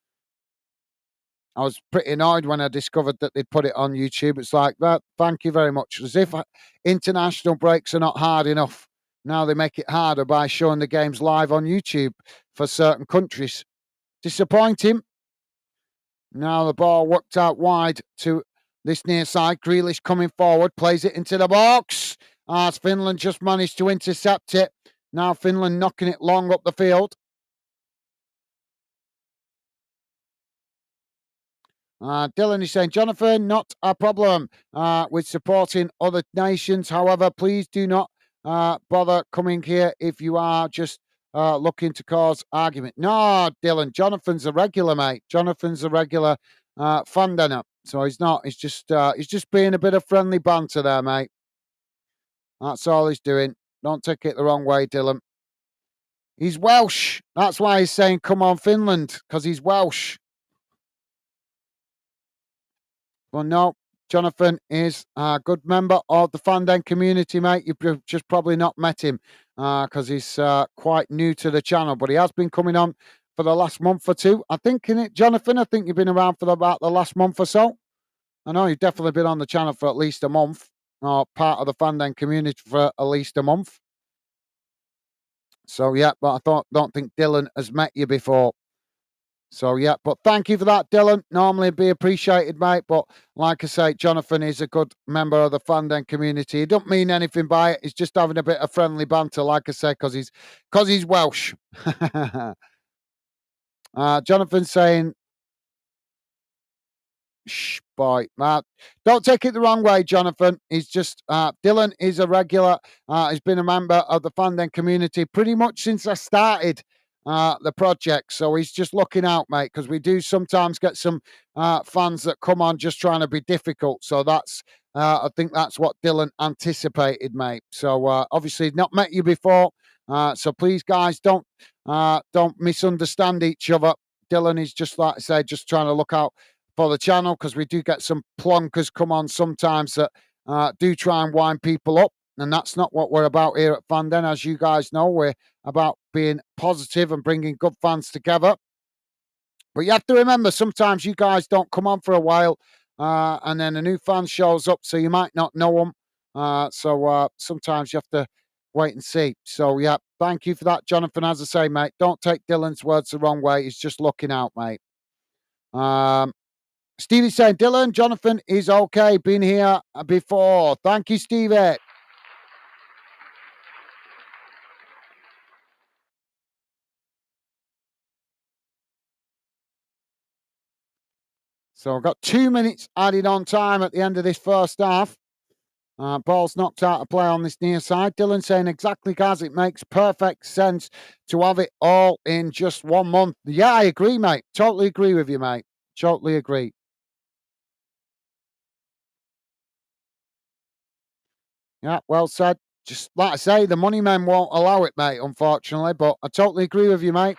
Speaker 1: I was pretty annoyed when I discovered that they'd put it on YouTube. It's like that. Thank you very much. As if international breaks are not hard enough. Now they make it harder by showing the games live on YouTube for certain countries. Disappointing. Now the ball worked out wide to this near side. Grealish coming forward, plays it into the box. As Finland just managed to intercept it. Now Finland knocking it long up the field. Dylan is saying, Jonathan, not a problem with supporting other nations. However, please do not bother coming here if you are just looking to cause argument. No, Dylan, Jonathan's a regular, mate. Jonathan's a regular fan dinner. So he's not. He's just being a bit of friendly banter there, mate. That's all he's doing. Don't take it the wrong way, Dylan. He's Welsh. That's why he's saying, come on, Finland, because he's Welsh. Well, no, Jonathan is a good member of the Fanden community, mate. You've just probably not met him because he's quite new to the channel, but he has been coming on for the last month or two. I think, in it, Jonathan, I think you've been around for about the last month or so. I know you've definitely been on the channel for at least a month, or part of the Fandom community for at least a month. So yeah, but don't think Dylan has met you before. So yeah, but thank you for that, Dylan. Normally be appreciated, mate. But like I say, Jonathan is a good member of the Fandom community. He don't mean anything by it. He's just having a bit of friendly banter, like I say, because he's Welsh. Jonathan saying, shh, boy, don't take it the wrong way, Jonathan. He's just Dylan is a regular. He's been a member of the Fandom community pretty much since I started the project. So he's just looking out, mate, because we do sometimes get some fans that come on just trying to be difficult. So that's I think that's what Dylan anticipated, mate. So obviously not met you before. So please, guys, don't misunderstand each other. Dylan is just, like I say, just trying to look out for the channel, because we do get some plonkers come on sometimes that do try and wind people up, and that's not what we're about here at Fandom. As you guys know, we're about being positive and bringing good fans together. But you have to remember, sometimes you guys don't come on for a while, and then a new fan shows up, so you might not know them. So sometimes you have to wait and see. So yeah, thank you for that, Jonathan. As I say, mate, don't take Dylan's words the wrong way. He's just looking out, mate. Stevie's saying, Dylan, Jonathan is okay. Been here before. Thank you, Stevie. So I've got 2 minutes added on time at the end of this first half. Ball's knocked out of play on this near side. Dylan saying, exactly, guys, it makes perfect sense to have it all in just 1 month. Yeah, I agree, mate. Totally agree with you, mate. Totally agree. Yeah, well said. Just like I say, the money men won't allow it, mate, unfortunately. But I totally agree with you, mate.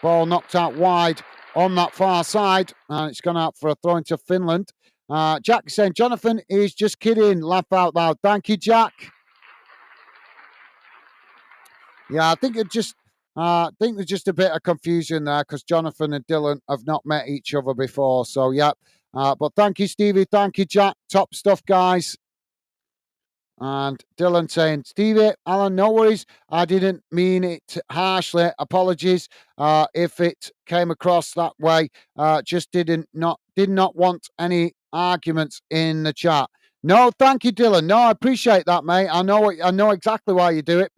Speaker 1: Ball knocked out wide on that far side, and it's gone out for a throw into Finland. Jack is saying, Jonathan is just kidding. Laugh out loud. Thank you, Jack. Yeah, I think there's just a bit of confusion there, because Jonathan and Dylan have not met each other before. So yeah, but thank you, Stevie. Thank you, Jack. Top stuff, guys. And Dylan saying, Stevie, Alan, no worries. I didn't mean it harshly. Apologies if it came across that way. Just did not want any arguments in the chat. No, thank you, Dylan. No, I appreciate that, mate. I know exactly why you do it,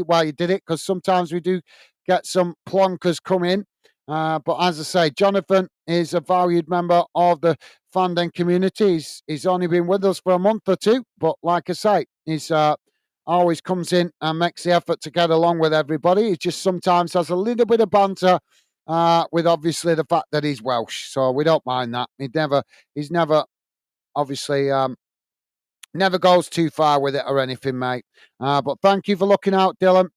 Speaker 1: why you did it, because sometimes we do get some plonkers come in. But as I say, Jonathan is a valued member of the Fandom community. He's only been with us for a month or two, but like I say, he's always comes in and makes the effort to get along with everybody. He just sometimes has a little bit of banter with obviously the fact that he's Welsh, so we don't mind that. He's never obviously never goes too far with it or anything, mate. But thank you for looking out, Dylan.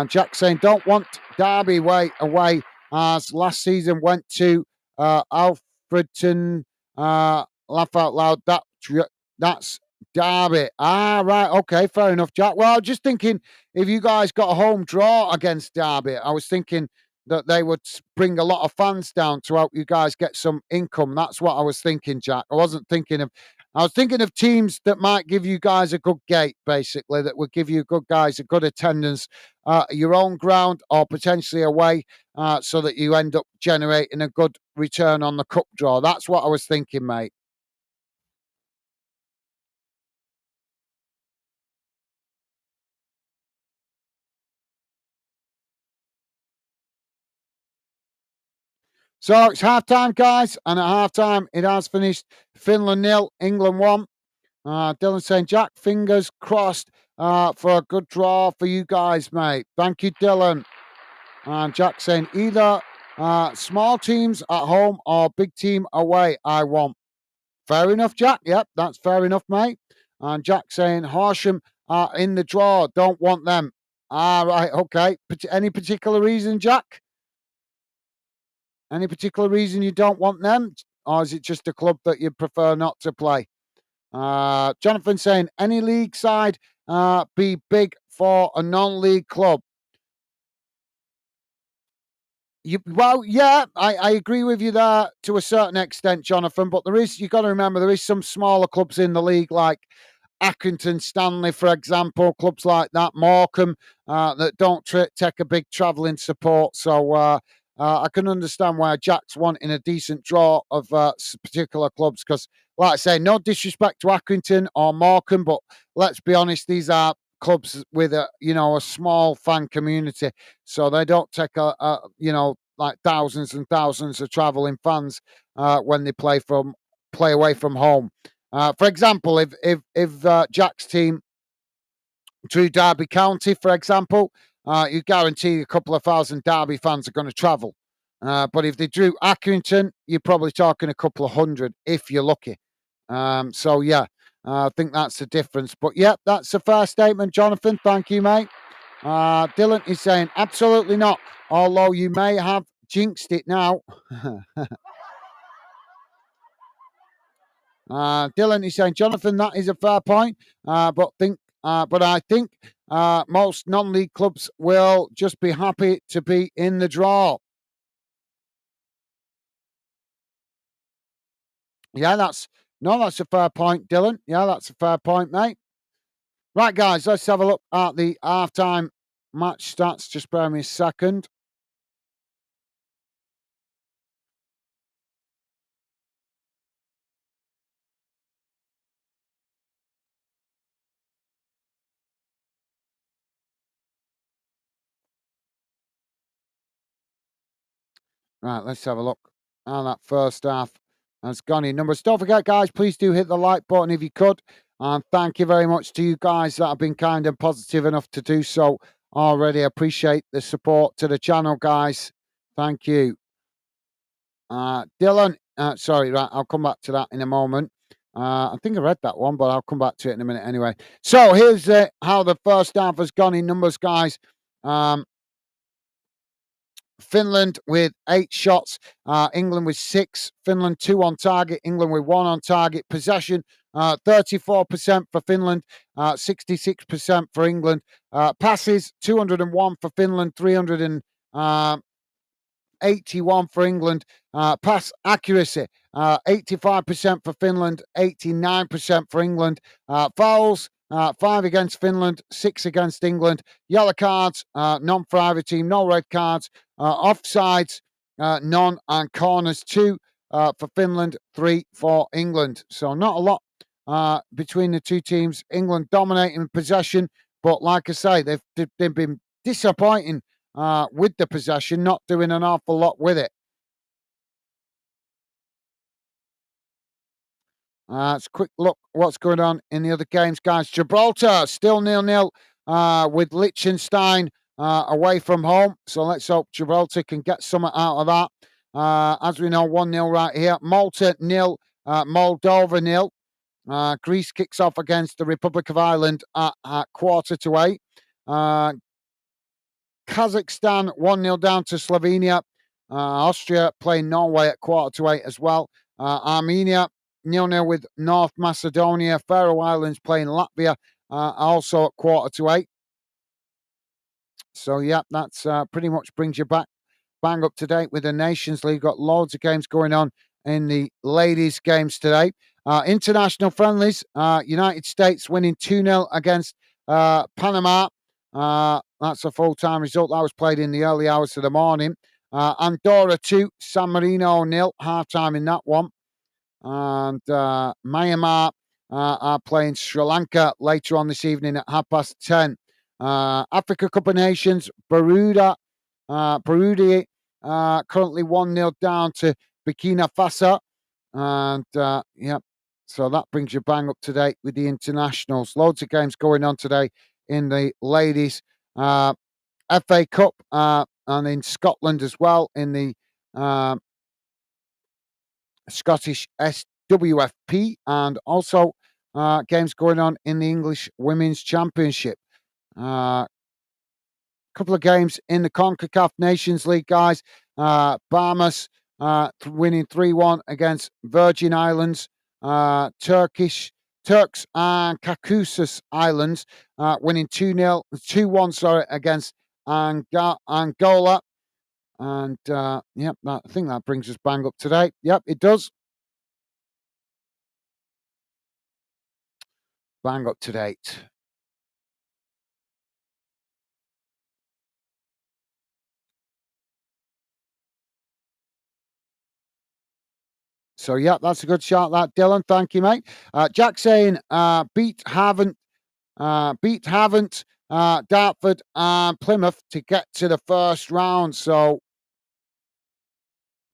Speaker 1: Jack saying, don't want Derby away as last season went to Alfredton. Laugh out loud. That's Derby. Right. Okay. Fair enough, Jack. Well, I was just thinking, if you guys got a home draw against Derby, I was thinking that they would bring a lot of fans down to help you guys get some income. That's what I was thinking, Jack. I was thinking of teams that might give you guys a good gate, basically, that would give you good guys a good attendance, your own ground or potentially away, so that you end up generating a good return on the cup draw. That's what I was thinking, mate. So it's half time, guys, and at half time it has finished Finland 0, England 1. Dylan saying, Jack, fingers crossed for a good draw for you guys, mate. Thank you, Dylan. And Jack saying, either small teams at home or big team away, I want. Fair enough, Jack. Yep, that's fair enough, mate. And Jack saying, Horsham are in the draw. Don't want them. Right, okay. Any particular reason, Jack? Any particular reason you don't want them? Or is it just a club that you prefer not to play? Jonathan saying, any league side be big for a non-league club? Well, yeah, I agree with you there to a certain extent, Jonathan. But you've got to remember, there is some smaller clubs in the league like Accrington Stanley, for example, clubs like that, Morecambe, that don't take a big travelling support. So I can understand why Jack's wanting a decent draw of particular clubs because, like I say, no disrespect to Accrington or Morecambe, but let's be honest, these are clubs with a small fan community, so they don't take like thousands and thousands of travelling fans when they play away from home. For example, if Jack's team drew Derby County, for example, you guarantee a couple of thousand Derby fans are going to travel. But if they drew Accrington, you're probably talking a couple of hundred if you're lucky. So yeah, I think that's the difference. But yeah, that's a fair statement, Jonathan. Thank you, mate. Dylan is saying absolutely not. Although you may have jinxed it now. Dylan is saying, Jonathan, that is a fair point, but I think most non-league clubs will just be happy to be in the draw. Yeah, that's a fair point, Dylan. Yeah, that's a fair point, mate. Right, guys, let's have a look at the halftime match stats. Just bear me a second. Right, let's have a look. And that first half has gone in numbers. Don't forget, guys, please do hit the like button if you could. And thank you very much to you guys that have been kind and positive enough to do so already. I appreciate the support to the channel, guys. Thank you. Dylan, sorry, right, I'll come back to that in a moment. I think I read that one, but I'll come back to it in a minute anyway. So here's how the first half has gone in numbers, guys. Finland with 8 shots, England with 6, Finland 2 on target, England with 1 on target. Possession, 34% for Finland, 66% for England. Passes, 201 for Finland, 381 for England. Pass accuracy, 85% for Finland, 89% for England. Fouls, 5 against Finland, 6 against England. Yellow cards, none for either team, no red cards. Offsides, none, and corners 2 for Finland, 3 for England. So not a lot between the two teams. England dominating possession, but like I say, they've been disappointing with the possession, not doing an awful lot with it. Let's quick look what's going on in the other games, guys. Gibraltar still 0-0 with Liechtenstein away from home. So let's hope Gibraltar can get something out of that. As we know, 1-0 right here. Malta 0, Moldova 0. Greece kicks off against the Republic of Ireland at 7:45. Kazakhstan 1-0 down to Slovenia. Austria playing Norway at 7:45 as well. Armenia 0-0 with North Macedonia. Faroe Islands playing Latvia also at 7:45. So, yeah, that's pretty much brings you bang up to date with the Nations League. Got loads of games going on in the ladies' games today. International friendlies. United States winning 2-0 against Panama. That's a full-time result. That was played in the early hours of the morning. Andorra 2, San Marino 0, half-time in that one. And Myanmar are playing Sri Lanka later on this evening at 10:30. Africa Cup of Nations, Burundi currently 1-0 down to Burkina Faso. And yeah, so that brings you bang up to date with the internationals. Loads of games going on today in the ladies. FA Cup and in Scotland as well in the Scottish SWFP, and also games going on in the English Women's Championship. Couple of games in the CONCACAF Nations League, guys. Bahamas winning 3-1 against Virgin Islands. Turks and Caucasus Islands winning 2-1 against Angola. And yep, I think that brings us bang up to date. Yep, it does. Bang up to date. So yeah, that's a good shot, that Dylan. Thank you, mate. Jack saying beat haven't Dartford and Plymouth to get to the first round. So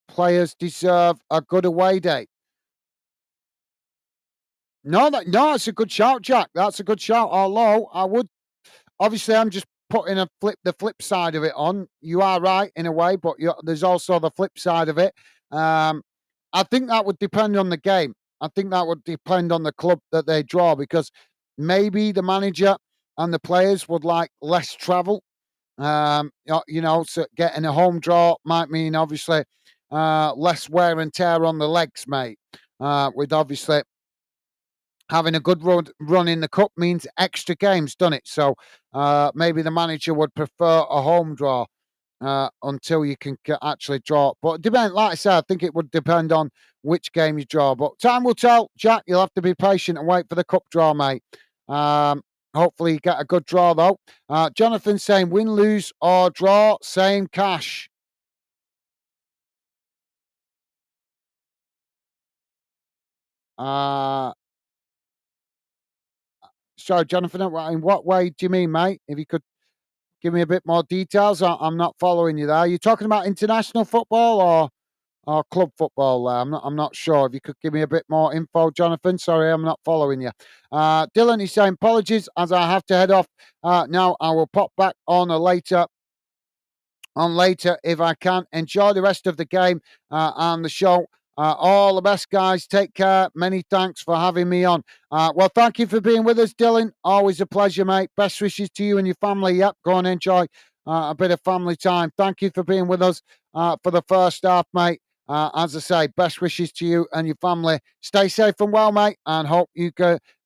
Speaker 1: players deserve a good away day. No, it's a good shout, Jack. That's a good shout. Although I would obviously, I'm just putting the flip side of it on. You are right in a way, but there's also the flip side of it. Um, I think that would depend on the game. I think that would depend on the club that they draw because maybe the manager and the players would like less travel. So getting a home draw might mean obviously less wear and tear on the legs, mate. With obviously having a good run in the cup means extra games, doesn't it? So maybe the manager would prefer a home draw until you can actually draw. But depend, like I said, I think it would depend on which game you draw. But time will tell, Jack. You'll have to be patient and wait for the cup draw, mate. Hopefully you get a good draw though. Jonathan saying win, lose or draw, same cash. Uh sorry, Jonathan. In what way do you mean, mate? If you could give me a bit more details. I'm not following you there. Are you talking about international football or club football there? I'm not sure. If you could give me a bit more info, Jonathan. Sorry, I'm not following you. Dylan is saying apologies as I have to head off. Now I will pop back on later if I can. Enjoy the rest of the game and the show. All the best, guys. Take care. Many thanks for having me on. Well, thank you for being with us, Dylan. Always a pleasure, mate. Best wishes to you and your family. Yep, go and enjoy a bit of family time. Thank you for being with us for the first half, mate. As I say, best wishes to you and your family. Stay safe and well, mate, and hope you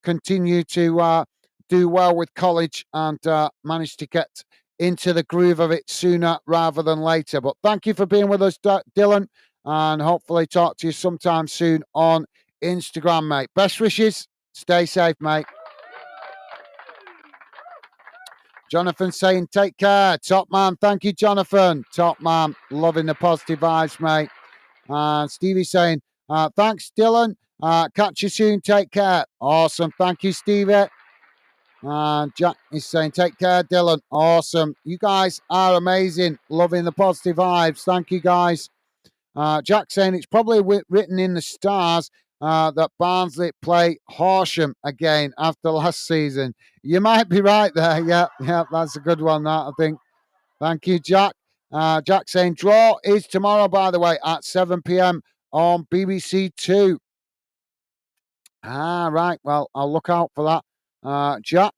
Speaker 1: continue to do well with college and manage to get into the groove of it sooner rather than later. But thank you for being with us, Dylan, and hopefully talk to you sometime soon on Instagram, mate. Best wishes. Stay safe, mate. Jonathan saying, take care. Top man. Thank you, Jonathan. Top man. Loving the positive vibes, mate. And Stevie saying, thanks, Dylan. Catch you soon. Take care. Awesome. Thank you, Stevie. And Jack is saying, take care, Dylan. Awesome. You guys are amazing. Loving the positive vibes. Thank you, guys. Jack saying it's probably written in the stars that Barnsley play Horsham again after last season. You might be right there. Yeah, that's a good one, that, I think. Thank you, Jack. Jack saying draw is tomorrow, by the way, at 7 p.m. on BBC Two. Right. Well, I'll look out for that. Jack,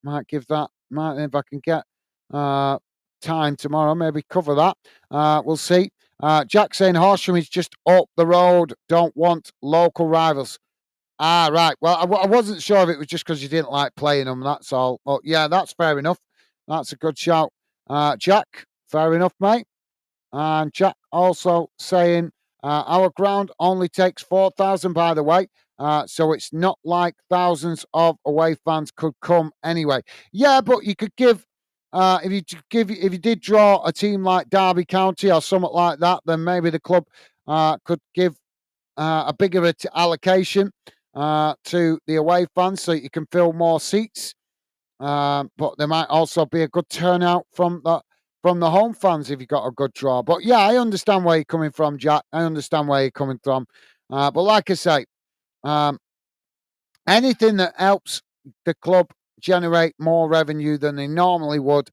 Speaker 1: might give that, might if I can get time tomorrow, maybe cover that. We'll see. Jack saying Horsham is just up the road, don't want local rivals. Right. Well, I wasn't sure if it was just because you didn't like playing them, that's all. But yeah, that's fair enough. That's a good shout. Jack, fair enough, mate. And Jack also saying our ground only takes 4,000, by the way. So it's not like thousands of away fans could come anyway. Yeah, but you could give if you did draw a team like Derby County or something like that, then maybe the club could give a bigger allocation to the away fans so you can fill more seats. But there might also be a good turnout from the home fans if you got a good draw. But yeah, I understand where you're coming from, Jack. I understand where you're coming from. But like I say, um, anything that helps the club generate more revenue than they normally would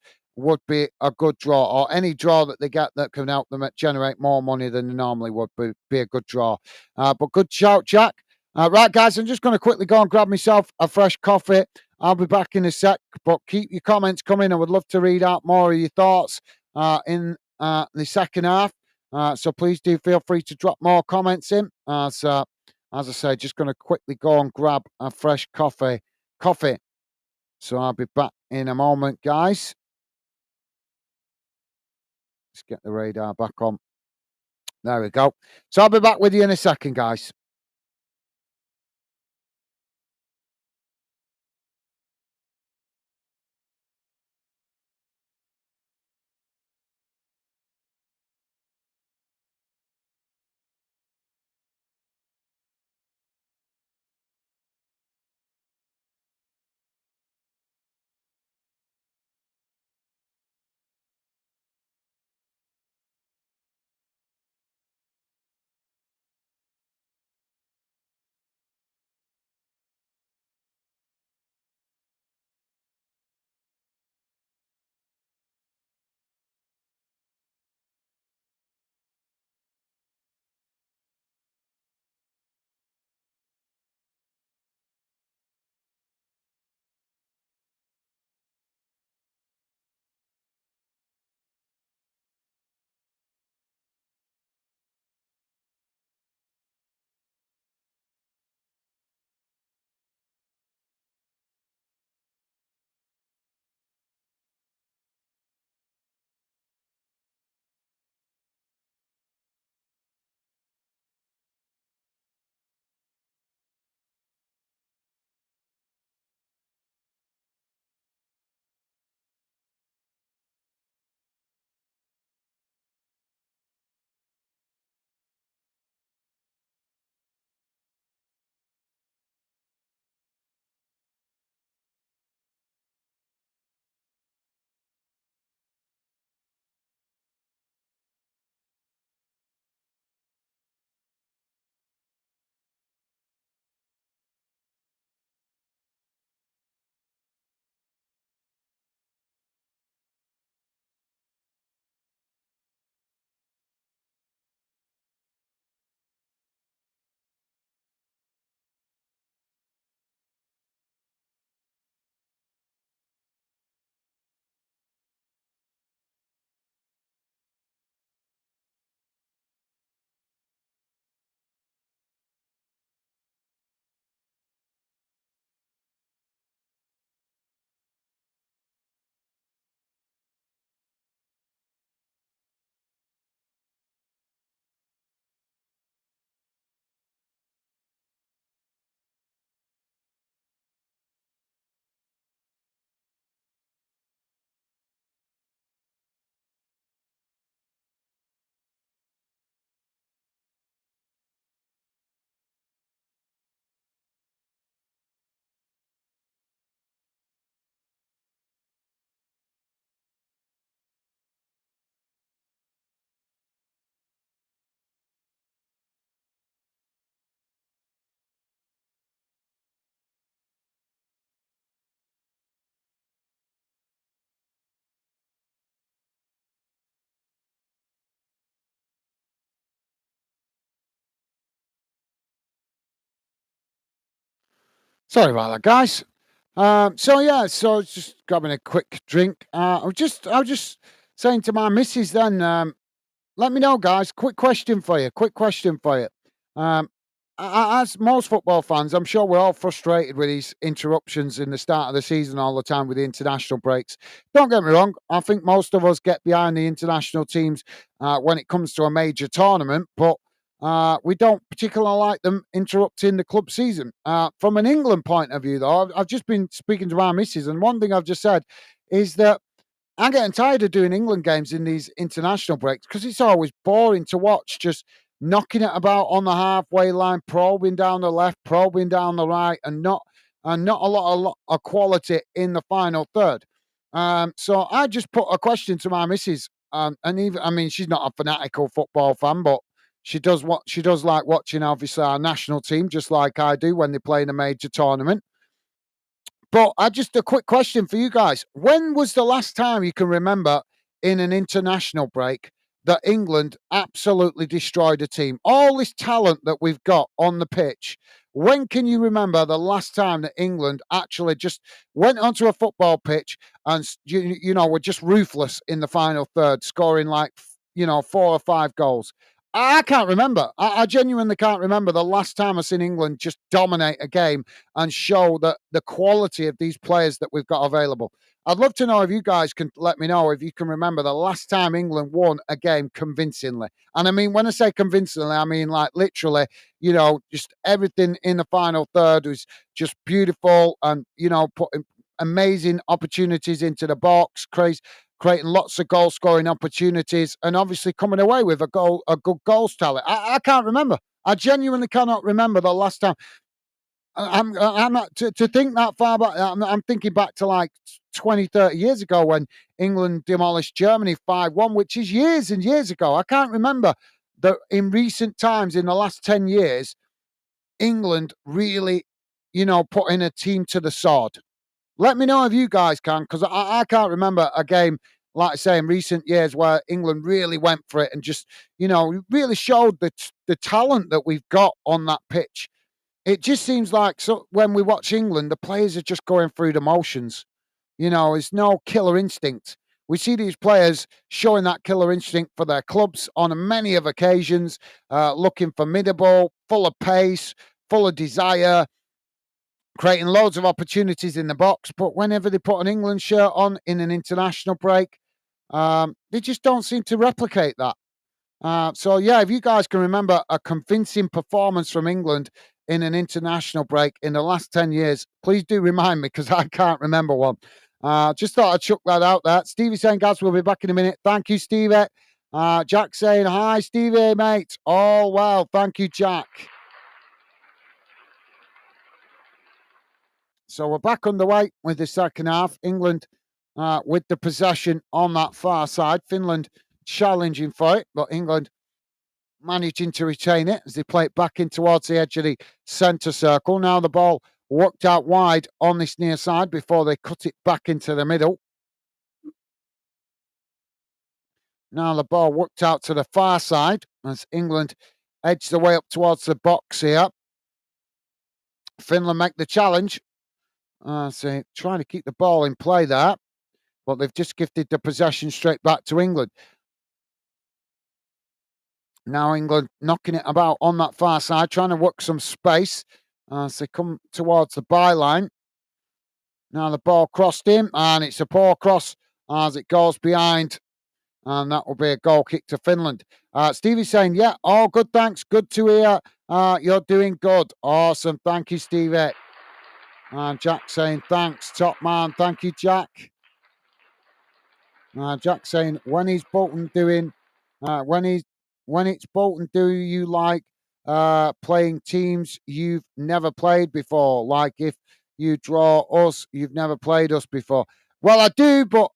Speaker 1: be a good draw, or any draw that they get that can help them generate more money than they normally would be a good draw. But good shout, Jack. Right, guys, I'm just going to quickly go and grab myself a fresh coffee. I'll be back in a sec, but keep your comments coming. I would love to read out more of your thoughts in the second half. So please do feel free to drop more comments in. As I say, just going to quickly go and grab a fresh coffee. So I'll be back in a moment, guys. Let's get the radar back on. There we go. So I'll be back with you in a second, guys. Sorry about that, guys. So yeah, so just grabbing a quick drink. I was just saying to my missus then. Let me know, guys. Quick question for you. Quick question for you. Um, as most football fans, I'm sure we're all frustrated with these interruptions in the start of the season all the time with the international breaks. Don't get me wrong. I think most of us get behind the international teams when it comes to a major tournament, but we don't particularly like them interrupting the club season. From an England point of view, though, I've just been speaking to my missus, and one thing I've just said is that I'm getting tired of doing England games in these international breaks because it's always boring to watch, just knocking it about on the halfway line, probing down the left, probing down the right, and not a lot of quality in the final third. So I just put a question to my missus, and even I mean she's not a fanatical football fan, but she does like watching obviously our national team just like I do when they play in a major tournament. But I just a quick question for you guys. When was the last time you can remember in an international break that England absolutely destroyed a team? All this talent that we've got on the pitch. When can you remember the last time that England actually just went onto a football pitch and were just ruthless in the final third, scoring like 4 or 5 goals? I can't remember. I genuinely can't remember the last time I've seen England just dominate a game and show that the quality of these players that we've got available. I'd love to know if you guys can let me know if you can remember the last time England won a game convincingly. And I mean, when I say convincingly, I mean like literally, just everything in the final third was just beautiful and, putting amazing opportunities into the box, creating lots of goal scoring opportunities, and obviously coming away with a good goals tally. I can't remember. I genuinely cannot remember the last time. I'm not to think that far back. I'm thinking back to like 20, 30 years ago when England demolished Germany 5-1, which is years and years ago. I can't remember that in recent times, in the last 10 years, England really, putting a team to the sword. Let me know if you guys can, because I can't remember a game, like I say, in recent years where England really went for it and just, really showed the talent that we've got on that pitch. It just seems like when we watch England, the players are just going through the motions. It's no killer instinct. We see these players showing that killer instinct for their clubs on many of occasions, looking formidable, full of pace, full of desire, creating loads of opportunities in the box. But whenever they put an England shirt on in an international break, they just don't seem to replicate that. So, yeah, if you guys can remember a convincing performance from England in an international break in the last 10 years, please do remind me because I can't remember one. Just thought I'd chuck that out there. Stevie saying, guys, we'll be back in a minute. Thank you, Stevie. Jack saying, hi, Stevie, mate. All well. Thank you, Jack. So we're back underway with the second half. England with the possession on that far side. Finland challenging for it, but England managing to retain it as they play it back in towards the edge of the centre circle. Now the ball worked out wide on this near side before they cut it back into the middle. Now the ball worked out to the far side as England edged the way up towards the box here. Finland make the challenge. So trying to keep the ball in play there, but they've just gifted the possession straight back to England. Now England knocking it about on that far side, trying to work some space as they come towards the byline. Now the ball crossed in, and it's a poor cross as it goes behind, and that will be a goal kick to Finland. Stevie's saying, yeah, all good, thanks. Good to hear. You're doing good. Awesome. Thank you, Stevie. And Jack saying, thanks, top man. Thank you, Jack. Jack saying, when is Bolton doing, when it's Bolton, do you like playing teams you've never played before? Like if you draw us, you've never played us before. Well, I do, but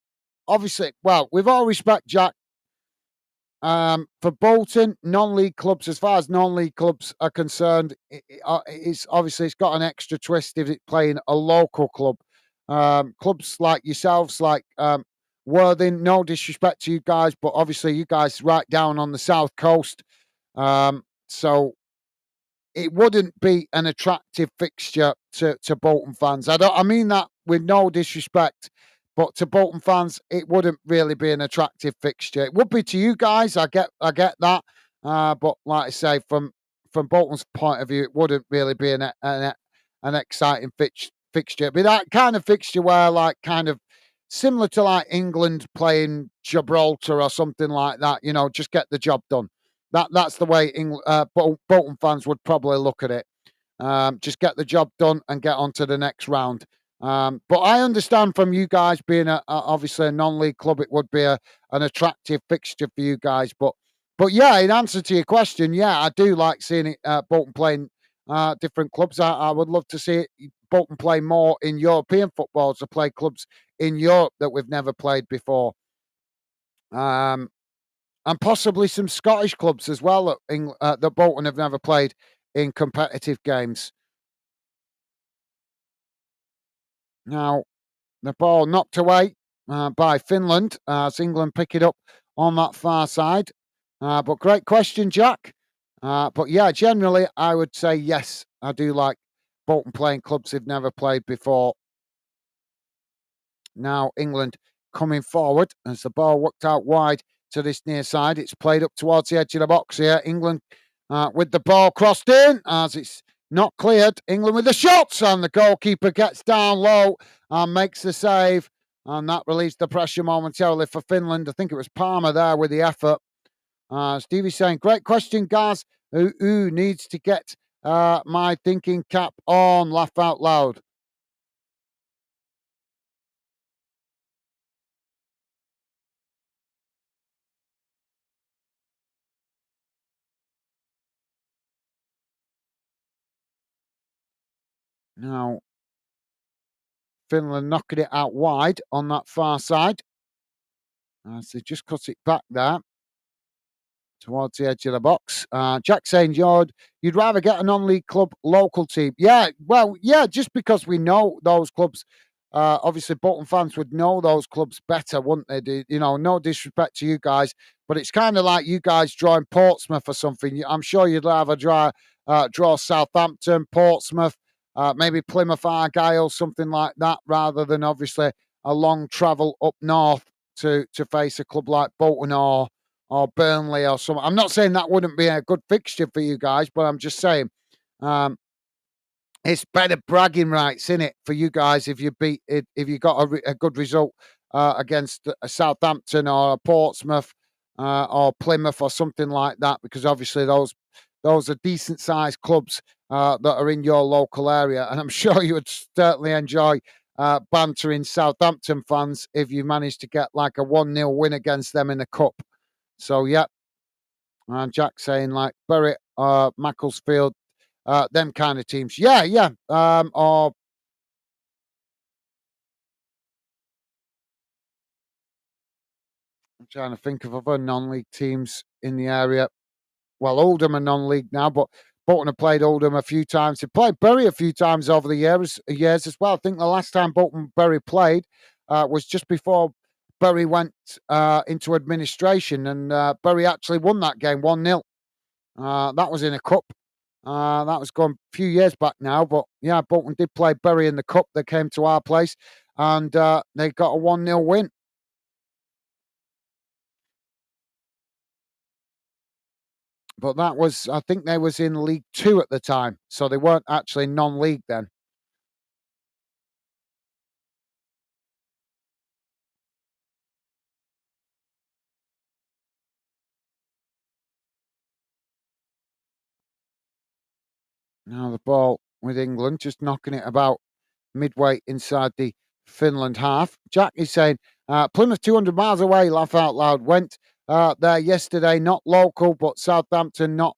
Speaker 1: obviously, with all respect, Jack, for Bolton, non-league clubs, as far as non-league clubs are concerned, it's obviously it's got an extra twist if it's playing a local club. Clubs like yourselves, like Worthing, no disrespect to you guys, but obviously you guys right down on the south coast, so it wouldn't be an attractive fixture to Bolton fans. I mean that with no disrespect. But to Bolton fans, it wouldn't really be an attractive fixture. It would be to you guys. I get that. But like I say, from Bolton's point of view, it wouldn't really be an exciting fixture. It'd be that kind of fixture where, like, kind of similar to like England playing Gibraltar or something like that. Just get the job done. That's the way Bolton fans would probably look at it. Just get the job done and get on to the next round. But I understand from you guys being obviously a non-league club, it would be an attractive fixture for you guys. But yeah, in answer to your question, yeah, I do like seeing it, Bolton playing different clubs. I would love to see Bolton play more in European football, to play clubs in Europe that we've never played before. And possibly some Scottish clubs as well that Bolton have never played in competitive games. Now, the ball knocked away by Finland as England pick it up on that far side. But great question, Jack. But yeah, generally, I would say yes, I do like Bolton playing clubs they've never played before. Now, England coming forward as the ball worked out wide to this near side. It's played up towards the edge of the box here. England with the ball crossed in as it's not cleared. England with the shots, and the goalkeeper gets down low and makes the save. And that relieves the pressure momentarily for Finland. I think it was Palmer there with the effort. Stevie's saying, great question, guys. Who needs to get my thinking cap on? Laugh out loud. Now, Finland knocking it out wide on that far side. As they just cut it back there towards the edge of the box. Jack saying, you'd rather get a non-league club local team. Yeah, well, yeah, just because we know those clubs. Obviously, Bolton fans would know those clubs better, wouldn't they? You know, no disrespect to you guys, but it's kind of like you guys drawing Portsmouth or something. I'm sure you'd rather draw Southampton, Portsmouth, maybe Plymouth Argyle, something like that, rather than obviously a long travel up north to face a club like Bolton or Burnley or something. I'm not saying that wouldn't be a good fixture for you guys, but I'm just saying it's better bragging rights, in it, for you guys if you beat it, if you got a good result against a Southampton or a Portsmouth or Plymouth or something like that, because obviously those are decent sized clubs that are in your local area, and I'm sure you would certainly enjoy bantering Southampton fans if you managed to get like a 1-0 win against them in the cup. So yeah, and Jack saying like Bury, Macclesfield, them kind of teams. Yeah, yeah. Or I'm trying to think of other non-league teams in the area. Well, Oldham are non-league now, but Bolton have played Oldham a few times. They played Bury a few times over the years as well. I think the last time Bolton Bury played was just before Bury went into administration, and Bury actually won that game 1-0. That was in a cup. That was gone a few years back now, but yeah, Bolton did play Bury in the cup. They came to our place, and they got a 1-0 win. But that was, I think they was in League Two at the time, so they weren't actually non-league then. Now the ball with England, just knocking it about midway inside the Finland half. Jack is saying, Plymouth 200 miles away, laugh out loud. Went there yesterday, not local, but Southampton, not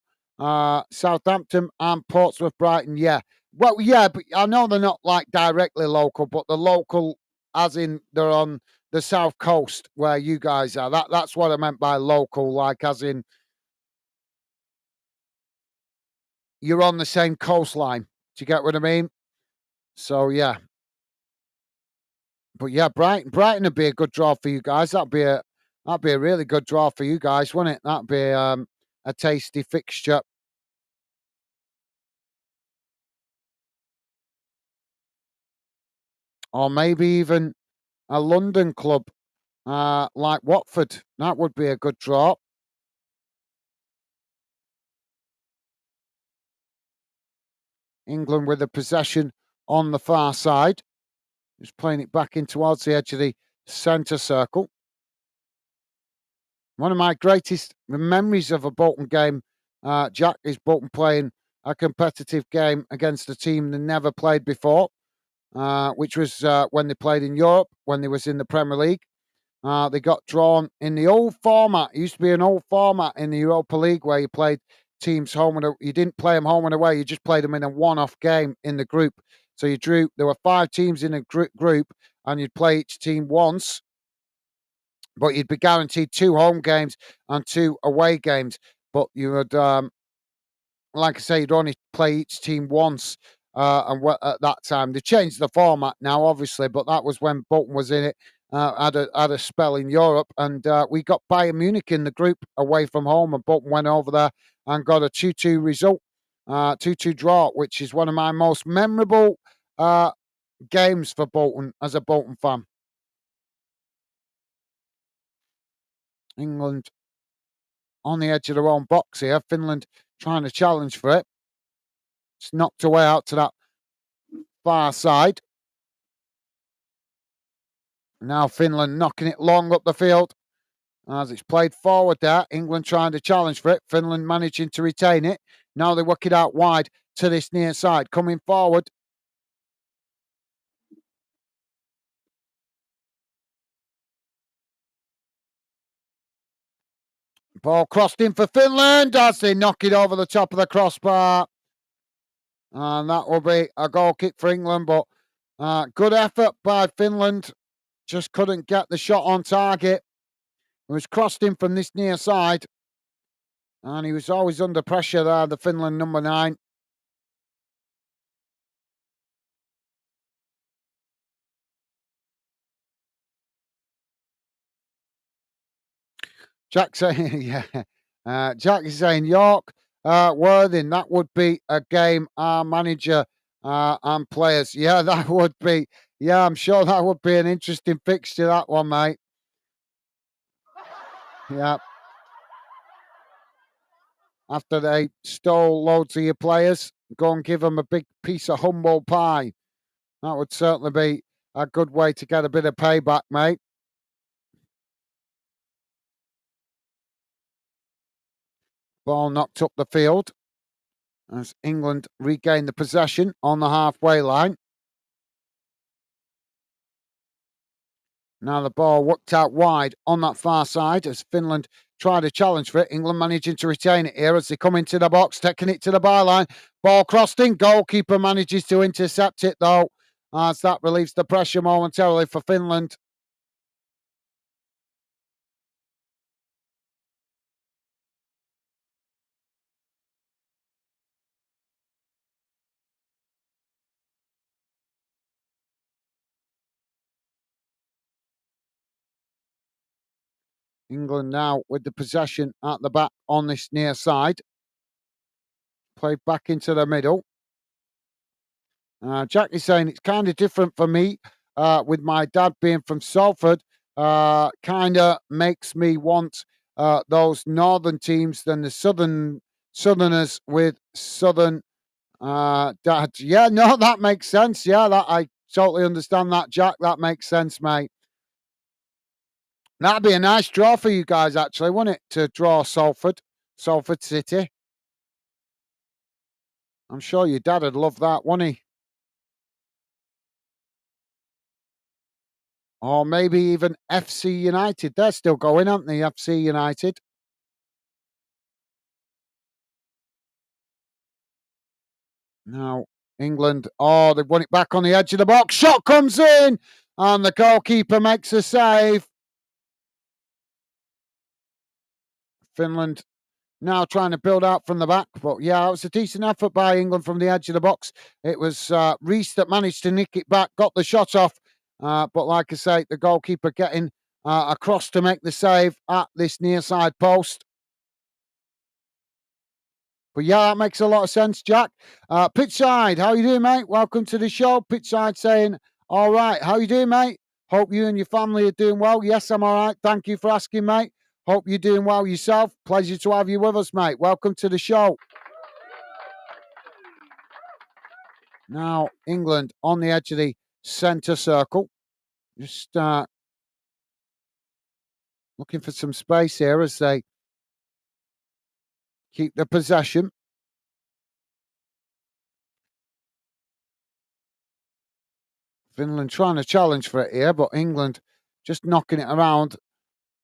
Speaker 1: Southampton and Portsmouth, Brighton, yeah. Well, yeah, but I know they're not like directly local, but the local as in they're on the south coast where you guys are. That's what I meant by local, like as in you're on the same coastline. Do you get what I mean? So yeah. But yeah, Brighton would be a good draw for you guys. That'd be a really good draw for you guys, wouldn't it? That'd be a tasty fixture. Or maybe even a London club like Watford. That would be a good draw. England with the possession on the far side. Just playing it back in towards the edge of the centre circle. One of my greatest memories of a Bolton game, Jack, is Bolton playing a competitive game against a team they never played before, which was when they played in Europe, when they was in the Premier League. They got drawn in the old format. It used to be an old format in the Europa League where you played teams home and you didn't play them home and away. You just played them in a one-off game in the group. So you drew. There were 5 teams in a group, and you'd play each team once, but you'd be guaranteed 2 home games and 2 away games. But you would, like I say, you'd only play each team once. And at that time, they changed the format now, obviously, but that was when Bolton was in it. Had a spell in Europe, and we got Bayern Munich in the group away from home, and Bolton went over there and got a 2-2 result, 2-2 draw, which is one of my most memorable games for Bolton as a Bolton fan. England on the edge of their own box here. Finland trying to challenge for it. It's knocked away out to that far side. Now Finland knocking it long up the field as it's played forward there. England trying to challenge for it. Finland managing to retain it. Now they work it out wide to this near side. Coming forward. Ball crossed in for Finland as they knock it over the top of the crossbar. And that will be a goal kick for England. But good effort by Finland. Just couldn't get the shot on target. It was crossed in from this near side. And he was always under pressure there, the Finland number 9. Jack saying, yeah. Jack is saying, York, Worthing, that would be a game our manager and players. Yeah, that would be. Yeah, I'm sure that would be an interesting fixture, that one, mate. Yeah. After they stole loads of your players, go and give them a big piece of humble pie. That would certainly be a good way to get a bit of payback, mate. Ball knocked up the field as England regained the possession on the halfway line. Now the ball worked out wide on that far side as Finland tried a challenge for it. England managing to retain it here as they come into the box, taking it to the byline. Ball crossed in. Goalkeeper manages to intercept it though, as that relieves the pressure momentarily for Finland. England now with the possession at the back on this near side. Played back into the middle. Jack is saying it's kind of different for me with my dad being from Salford. Kind of makes me want those northern teams than the southerners with southern dads. Yeah, no, that makes sense. Yeah, that I totally understand that, Jack. That makes sense, mate. That'd be a nice draw for you guys, actually, wouldn't it? To draw Salford City. I'm sure your dad would love that, wouldn't he? Or maybe even FC United. They're still going, aren't they? FC United. Now, England, they've won it back on the edge of the box. Shot comes in, and the goalkeeper makes a save. Finland now trying to build out from the back. But yeah, it was a decent effort by England from the edge of the box. It was Reese that managed to nick it back, got the shot off. But like I say, the goalkeeper getting across to make the save at this near side post. But yeah, that makes a lot of sense, Jack. Pitchside, how you doing, mate? Welcome to the show. Pitchside saying, all right, how you doing, mate? Hope you and your family are doing well. Yes, I'm all right. Thank you for asking, mate. Hope you're doing well yourself. Pleasure to have you with us, mate. Welcome to the show. Now, England on the edge of the centre circle. Just looking for some space here as they keep the possession. Finland trying to challenge for it here, but England just knocking it around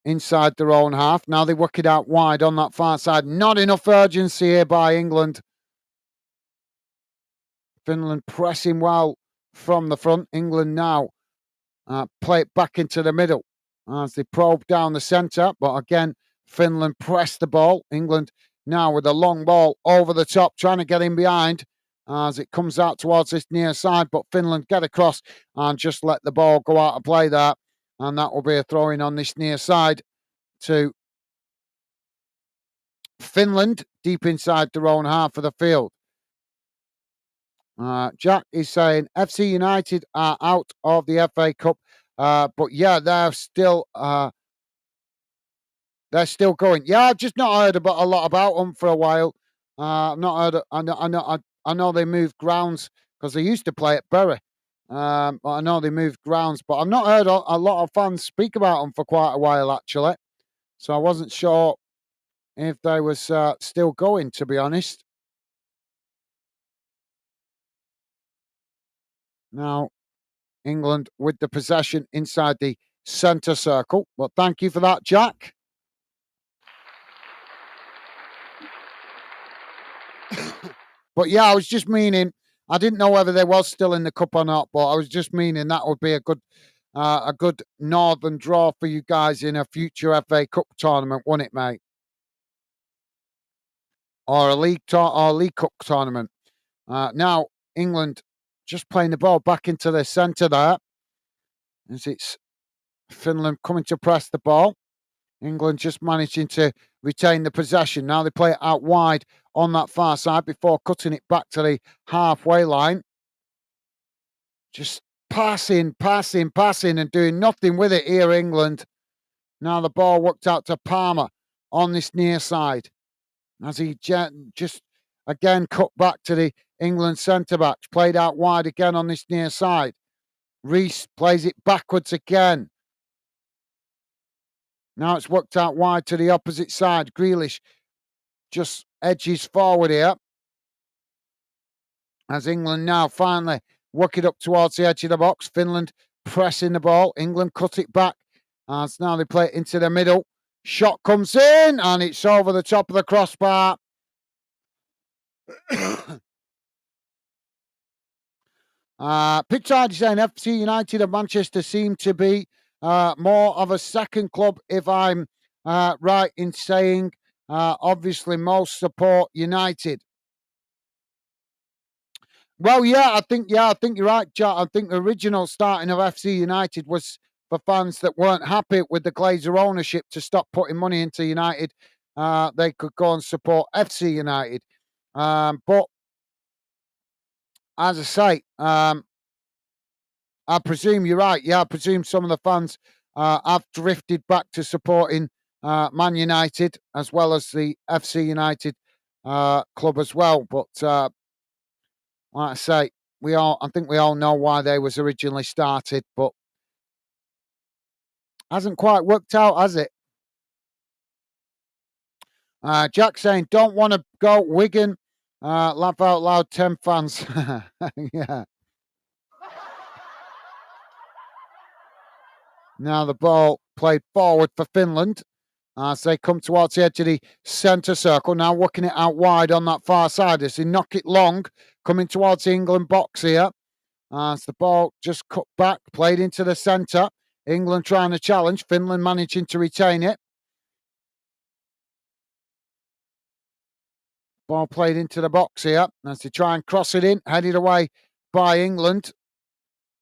Speaker 1: inside their own half. Now they work it out wide on that far side. Not enough urgency here by England. Finland pressing well from the front. England now play it back into the middle as they probe down the centre. But again, Finland press the ball. England now with a long ball over the top, trying to get in behind as it comes out towards this near side. But Finland get across and just let the ball go out of play there. And that will be a throw in on this near side to Finland, deep inside their own half of the field. Jack is saying FC United are out of the FA Cup, but yeah, they're still They're still going. Yeah, I've just not heard about a lot about them for a while. I've not heard. I know they moved grounds because they used to play at Bury. But I know they moved grounds, but I've not heard a lot of fans speak about them for quite a while actually. So I wasn't sure if they was still going. To be honest, now England with the possession inside the centre circle. But thank you for that, Jack. But yeah, I was just meaning I didn't know whether they was still in the cup or not, but I was just meaning that would be a good northern draw for you guys in a future FA Cup tournament, wouldn't it, mate? Or a league cup tournament. Now England just playing the ball back into the centre there, as it's Finland coming to press the ball. England just managing to retain the possession. Now they play it out wide on that far side before cutting it back to the halfway line. Just passing, and doing nothing with it here, England. Now the ball worked out to Palmer on this near side as he just again cut back to the England centre backs. Played out wide again on this near side. Reese plays it backwards again. Now it's worked out wide to the opposite side. Grealish just edges forward here as England now finally work it up towards the edge of the box. Finland pressing the ball. England cut it back as now they play it into the middle. Shot comes in and it's over the top of the crossbar. Pitchside is saying FC United of Manchester seem to be more of a second club, if I'm right in saying. Obviously, most support United. Well, I think you're right, Jack. I think the original starting of FC United was for fans that weren't happy with the Glazer ownership to stop putting money into United. They could go and support FC United. But as I say, I presume you're right. Yeah, I presume some of the fans have drifted back to supporting Man United as well as the FC United club as well. But like I say, I think we all know why they was originally started, but hasn't quite worked out, has it? Jack saying, don't want to go Wigan. Laugh out loud, 10 fans. Yeah. Now the ball played forward for Finland as they come towards the edge of the centre circle. Now working it out wide on that far side as they knock it long, coming towards the England box here. As the ball just cut back, played into the centre. England trying to challenge, Finland managing to retain it. Ball played into the box here as they try and cross it in, headed away by England.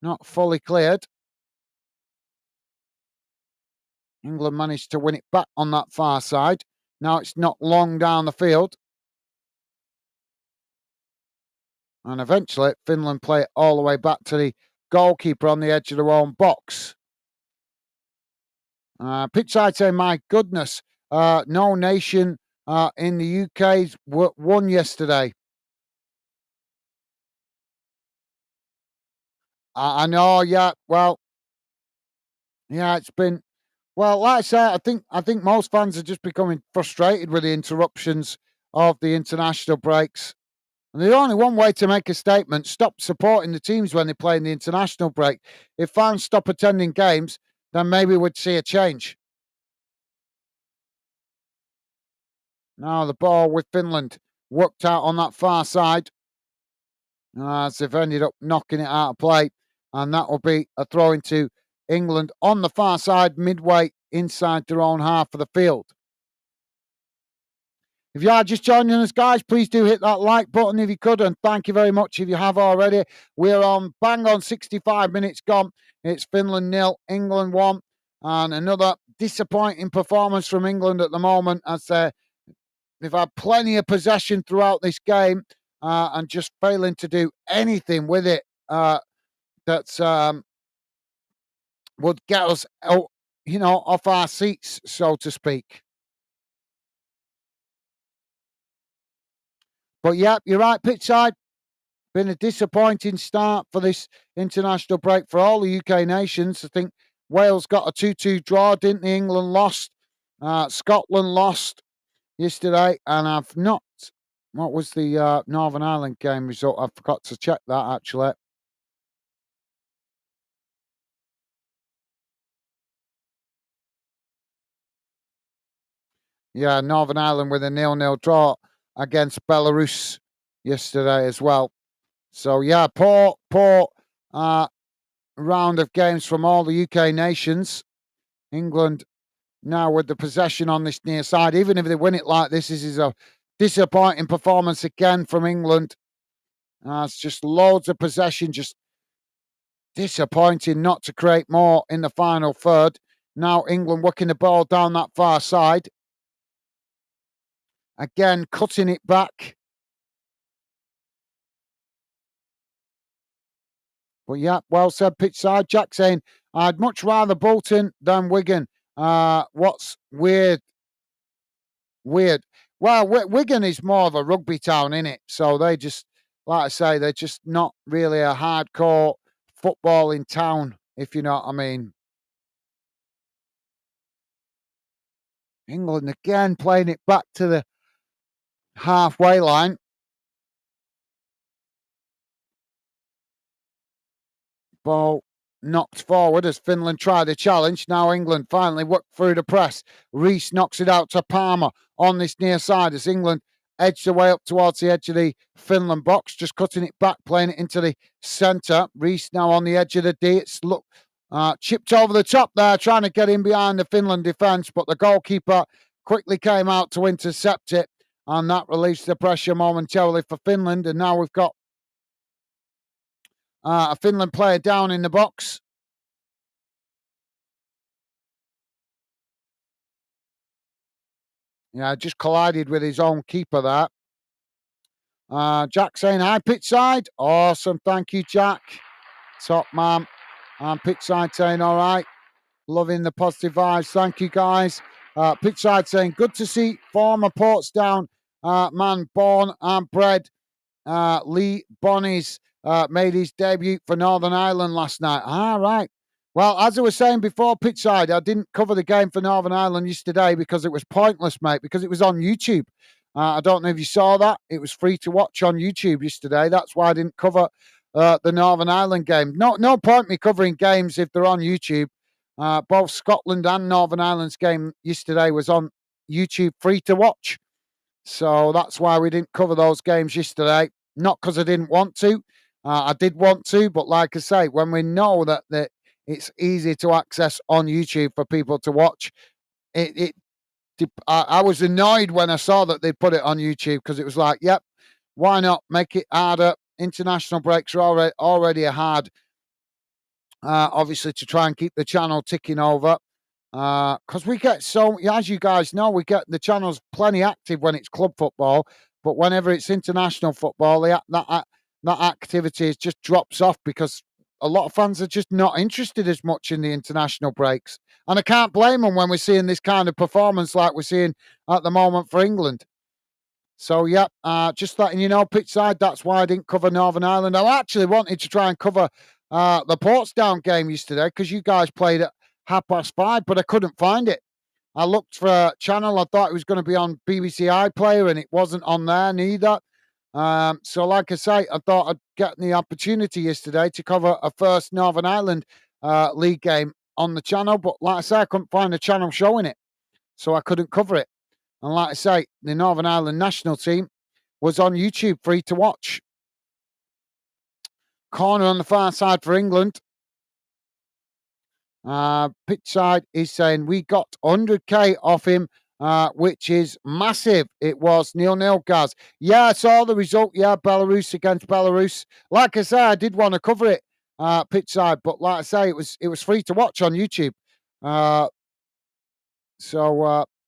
Speaker 1: Not fully cleared. England managed to win it back on that far side. Now it's not long down the field. And eventually Finland play it all the way back to the goalkeeper on the edge of their own box. Pitchside saying, my goodness, no nation in the UK won yesterday. I know, yeah. Well, yeah, it's been well. Like I say, I think most fans are just becoming frustrated with the interruptions of the international breaks. And there's only one way to make a statement: stop supporting the teams when they play in the international break. If fans stop attending games, then maybe we'd see a change. Now the ball with Finland worked out on that far side as they've ended up knocking it out of play. And that will be a throw into England on the far side, midway inside their own half of the field. If you are just joining us, guys, please do hit that like button if you could. And thank you very much if you have already. We're on bang on 65 minutes gone. It's Finland 0, England 1. And another disappointing performance from England at the moment as they've had plenty of possession throughout this game and just failing to do anything with it that's would get us out, off our seats, so to speak. But yeah, you're right, pitch side. Been a disappointing start for this international break for all the UK nations. I think Wales got a 2-2 draw, didn't they? England lost. Scotland lost yesterday. And I've not. What was the Northern Ireland game result? I forgot to check that actually. Yeah, Northern Ireland with a 0-0 draw against Belarus yesterday as well. So yeah, poor round of games from all the UK nations. England now with the possession on this near side. Even if they win it like this is a disappointing performance again from England. It's just loads of possession, just disappointing not to create more in the final third. Now England working the ball down that far side. Again, cutting it back. But yeah, well said, pitch side. Jack saying, I'd much rather Bolton than Wigan. What's weird? Weird. Well, Wigan is more of a rugby town, isn't it? So they just, like I say, they're just not really a hardcore footballing town, if you know what I mean. England again playing it back to the halfway line. Ball knocked forward as Finland tried a challenge. Now England finally worked through the press. Reese knocks it out to Palmer on this near side as England edge their way up towards the edge of the Finland box, just cutting it back, playing it into the centre. Reese now on the edge of the D. It's chipped over the top there, trying to get in behind the Finland defence, but the goalkeeper quickly came out to intercept it, and that released the pressure momentarily for Finland. And now we've got a Finland player down in the box. Yeah, just collided with his own keeper there. Jack saying, hi, pitch side. Awesome. Thank you, Jack. Top man. And pitch side saying, all right. Loving the positive vibes. Thank you, guys. Pitch side saying, good to see former Portsdown man born and bred. Lee Bonnies made his debut for Northern Ireland last night. All right. Well, as I was saying before, pitchside, I didn't cover the game for Northern Ireland yesterday because it was pointless, mate, because it was on YouTube. I don't know if you saw that. It was free to watch on YouTube yesterday. That's why I didn't cover the Northern Ireland game. No point me covering games if they're on YouTube. Both Scotland and Northern Ireland's game yesterday was on YouTube free to watch. So that's why we didn't cover those games yesterday. Not because I didn't want to. I did want to, but like I say, when we know that it's easy to access on YouTube for people to watch, I was annoyed when I saw that they'd put it on YouTube because it was like, yep, why not make it harder? International breaks are already hard, obviously, to try and keep the channel ticking over. Because we get as you guys know, the channel's plenty active when it's club football, but whenever it's international football, that activity just drops off because a lot of fans are just not interested as much in the international breaks. And I can't blame them when we're seeing this kind of performance like we're seeing at the moment for England. So, yeah, just letting you know, pitch side, that's why I didn't cover Northern Ireland. I actually wanted to try and cover the Portsdown game yesterday because you guys played at 5:30, but I couldn't find it. I looked for a channel. I thought it was going to be on BBC iPlayer, and it wasn't on there neither. So, like I say, I thought I'd get the opportunity yesterday to cover a first Northern Ireland league game on the channel. But like I say, I couldn't find a channel showing it, so I couldn't cover it. And like I say, the Northern Ireland national team was on YouTube free to watch. Corner on the far side for England. Pitch side is saying we got 100k off him, which is massive. It was 0-0, guys. Yeah, I saw the result. Yeah, Belarus against Belarus. Like I say, I did want to cover it, pitch side, but like I say, it was free to watch on YouTube.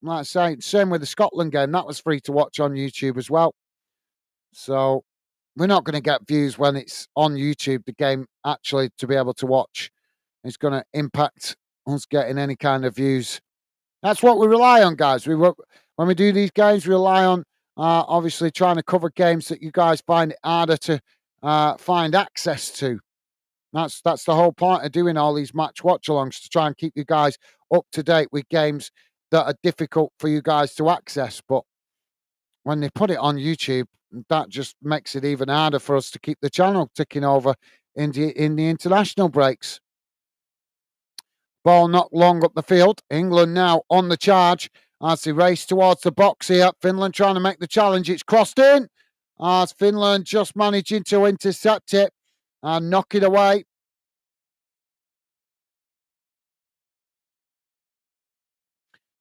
Speaker 1: Like I say, same with the Scotland game. That was free to watch on YouTube as well. So we're not going to get views when it's on YouTube. The game actually to be able to watch is going to impact us getting any kind of views. That's what we rely on, guys. When we do these games, we rely on obviously trying to cover games that you guys find it harder to find access to. That's the whole point of doing all these match watch-alongs, to try and keep you guys up to date with games that are difficult for you guys to access. But when they put it on YouTube, that just makes it even harder for us to keep the channel ticking over in the international breaks. Ball knocked long up the field. England now on the charge as they race towards the box here. Finland trying to make the challenge. It's crossed in as Finland just managing to intercept it and knock it away.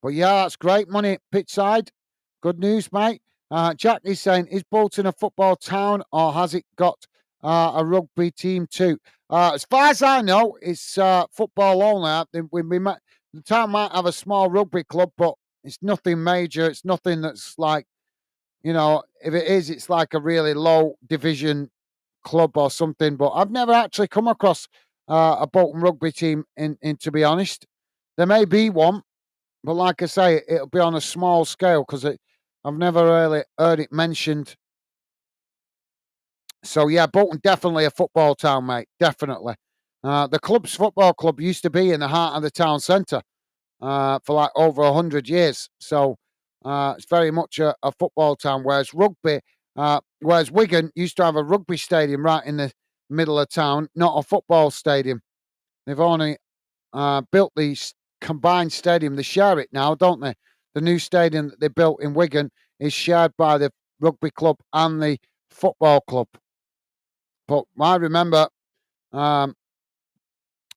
Speaker 1: But yeah, that's great money pitch side. Good news, mate. Jack is saying, is Bolton a football town or has it got a rugby team too? As far as I know, it's football only. The town might have a small rugby club, but it's nothing major. It's nothing that's like, if it is, it's like a really low division club or something. But I've never actually come across a Bolton rugby team, in to be honest. There may be one, but like I say, it'll be on a small scale because I've never really heard it mentioned. So yeah, Bolton definitely a football town, mate. Definitely. The club's football club used to be in the heart of the town centre for like over 100 years. So it's very much a football town. Whereas Wigan used to have a rugby stadium right in the middle of town, not a football stadium. They've only built the combined stadium. They share it now, don't they? The new stadium that they built in Wigan is shared by the rugby club and the football club. But um,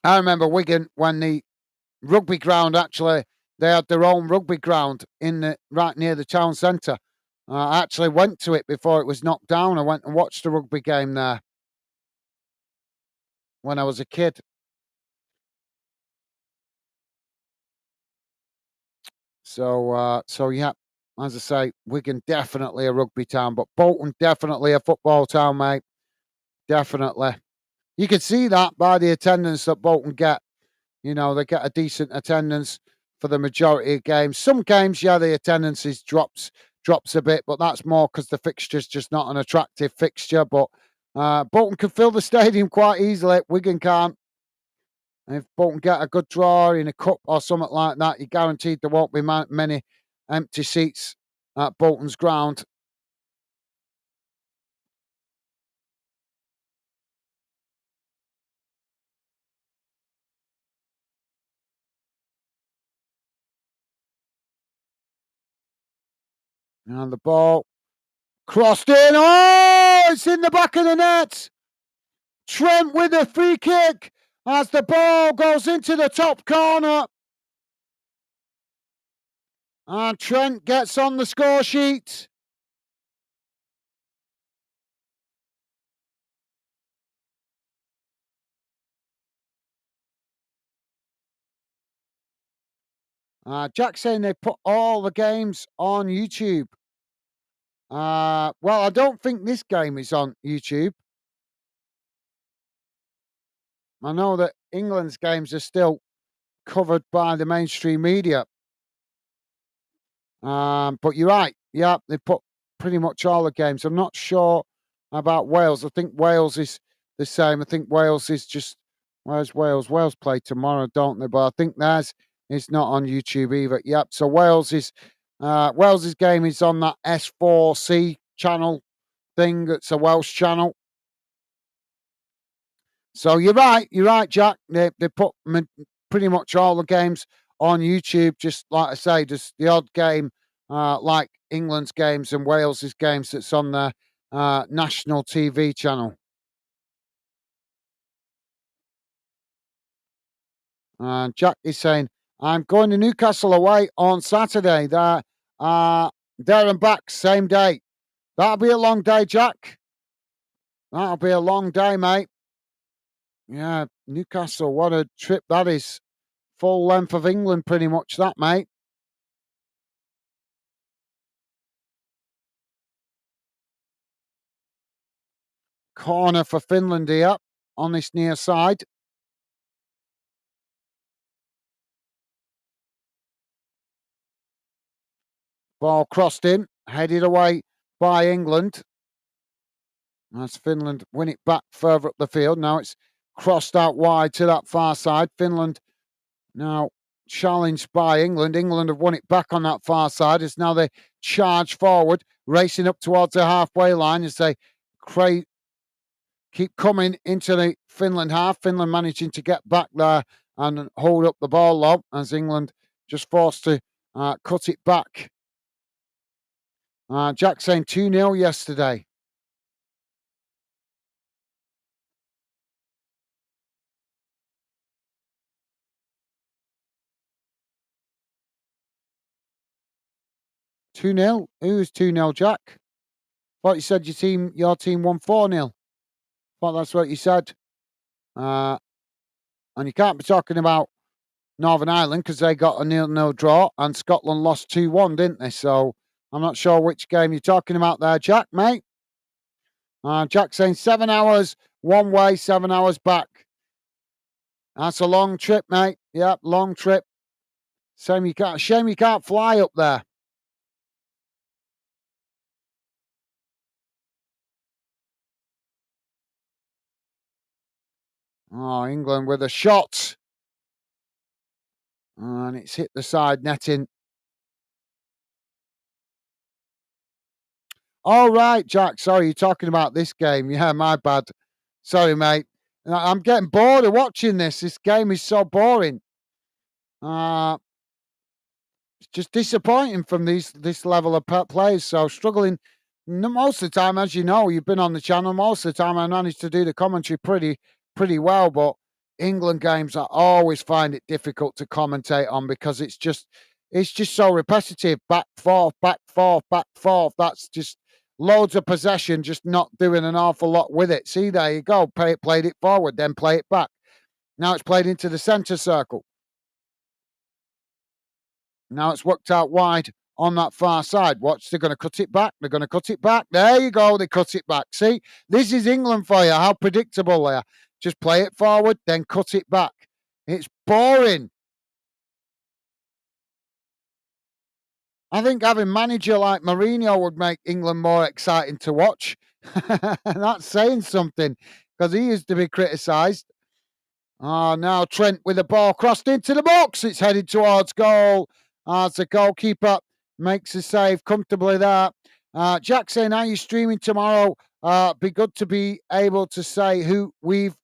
Speaker 1: I remember Wigan when the rugby ground actually they had their own rugby ground right near the town centre. I actually went to it before it was knocked down. I went and watched the rugby game there when I was a kid. So yeah, as I say, Wigan definitely a rugby town, but Bolton definitely a football town, mate. Definitely. You can see that by the attendance that Bolton get. They get a decent attendance for the majority of games. Some games, yeah, the attendance drops a bit, but that's more because the fixture's just not an attractive fixture. But Bolton can fill the stadium quite easily. Wigan can't. And if Bolton get a good draw in a cup or something like that, you're guaranteed there won't be many empty seats at Bolton's ground. And the ball crossed in. Oh, it's in the back of the net. Trent with a free kick as the ball goes into the top corner. And Trent gets on the score sheet. Jack's saying they put all the games on YouTube. Well, I don't think this game is on YouTube. I know that England's games are still covered by the mainstream media. But you're right. Yeah, they put pretty much all the games. I'm not sure about Wales. I think Wales is the same. I think Wales is just where's Wales? Wales play tomorrow, don't they? But I think theirs is not on YouTube either. Yep. So Wales's game is on that S4C channel thing. That's a Welsh channel. So you're right, Jack. They put pretty much all the games on YouTube. Just like I say, just the odd game, like England's games and Wales's games, that's on their national TV channel. Jack is saying, "I'm going to Newcastle away on Saturday. There and back same day. That'll be a long day, Jack. That'll be a long day, mate. Yeah, Newcastle. What a trip that is. Full length of England, pretty much that, mate." Corner for Finland here on this near side. Ball crossed in, headed away by England. As Finland win it back further up the field. Now it's crossed out wide to that far side. Finland now challenged by England. England have won it back on that far side as now they charge forward, racing up towards the halfway line as they keep coming into the Finland half. Finland managing to get back there and hold up the ball low as England just forced to cut it back. Jack saying 2-0 yesterday. Two-0? Who's 2-0, Jack? Thought you said your team won 4-0. Thought that's what you said. And you can't be talking about Northern Ireland because they got a 0-0 draw and Scotland lost 2-1, didn't they? So I'm not sure which game you're talking about there, Jack, mate. Jack saying 7 hours one way, 7 hours back. That's a long trip, mate. Yep, long trip. Shame you can't fly up there. Oh, England with a shot. And it's hit the side netting. All right, Jack. Sorry, you're talking about this game. Yeah, my bad. Sorry, mate. I'm getting bored of watching this. This game is so boring. It's just disappointing from this level of players. So struggling most of the time, as you know, you've been on the channel. Most of the time, I managed to do the commentary pretty well. But England games, I always find it difficult to commentate on because it's just so repetitive. Back forth, back forth, back forth. That's just loads of possession, just not doing an awful lot with it. See, there you go. Played it forward, then play it back. Now it's played into the centre circle. Now it's worked out wide on that far side. Watch, they're going to cut it back. They're going to cut it back. There you go. They cut it back. See, this is England for you. How predictable they are. Just play it forward, then cut it back. It's boring. I think having a manager like Mourinho would make England more exciting to watch. That's saying something because he used to be criticised. Oh, now Trent with the ball crossed into the box. It's headed towards goal. As the goalkeeper makes a save comfortably there. Jack saying, are you streaming tomorrow? Be good to be able to say who we've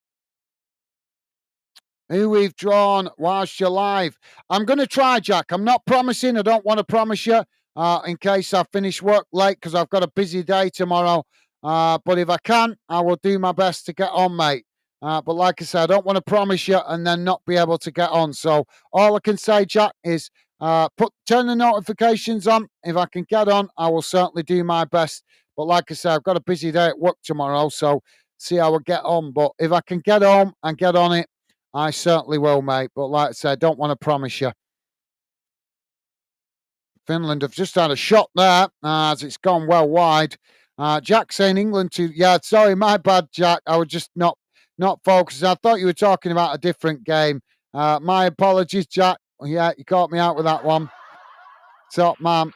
Speaker 1: drawn whilst you're live. I'm going to try, Jack. I'm not promising. I don't want to promise you in case I finish work late because I've got a busy day tomorrow. But if I can, I will do my best to get on, mate. But like I said, I don't want to promise you and then not be able to get on. So all I can say, Jack, is turn the notifications on. If I can get on, I will certainly do my best. But like I said, I've got a busy day at work tomorrow, so see how I get on. But if I can get on and get on it, I certainly will, mate. But like I said, I don't want to promise you. Finland have just had a shot there as it's gone well wide. Jack saying England to... Yeah, sorry, my bad, Jack. I was just not focused. I thought you were talking about a different game. My apologies, Jack. Yeah, you caught me out with that one. Top man.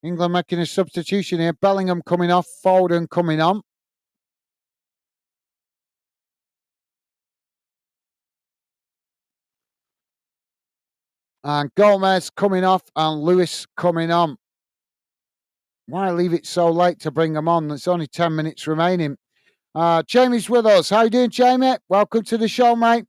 Speaker 1: England making a substitution here. Bellingham coming off. Foden coming on. And Gomez coming off and Lewis coming on. Why leave it so late to bring them on? There's only 10 minutes remaining. Jamie's with us. How you doing, Jamie? Welcome to the show, mate.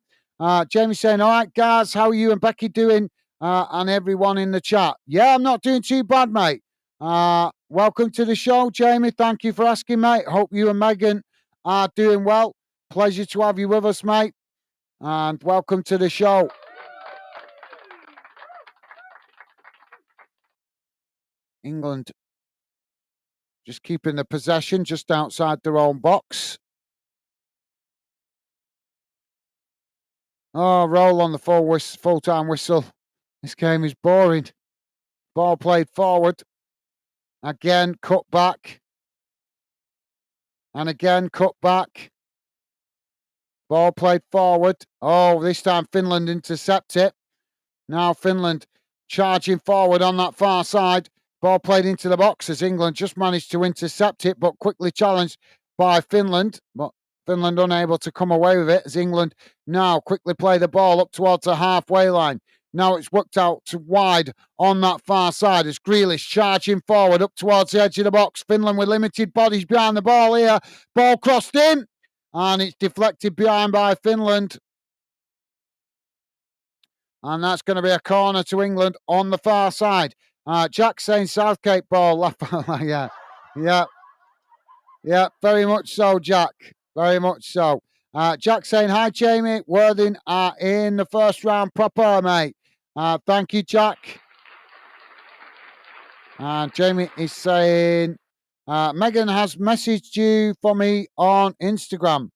Speaker 1: Jamie saying, all right, guys, how are you and Becky doing? And everyone in the chat. Yeah, I'm not doing too bad, mate. Welcome to the show, Jamie. Thank you for asking, mate. Hope you and Megan are doing well. Pleasure to have you with us, mate. And welcome to the show. England just keeping the possession just outside their own box. Oh, roll on the full-time whistle. This game is boring. Ball played forward. Again, cut back. And again, cut back. Ball played forward. Oh, this time Finland intercept it. Now Finland charging forward on that far side. Ball played into the box as England just managed to intercept it, but quickly challenged by Finland. But Finland unable to come away with it as England now quickly play the ball up towards the halfway line. Now it's worked out to wide on that far side as Grealish charging forward up towards the edge of the box. Finland with limited bodies behind the ball here. Ball crossed in and it's deflected behind by Finland. And that's going to be a corner to England on the far side. Jack saying Southgate ball. yeah, very much so, Jack. Very much so. Jack saying, hi, Jamie. Worthing are in the first round proper, mate. Thank you, Jack. Jamie is saying, Megan has messaged you for me on Instagram.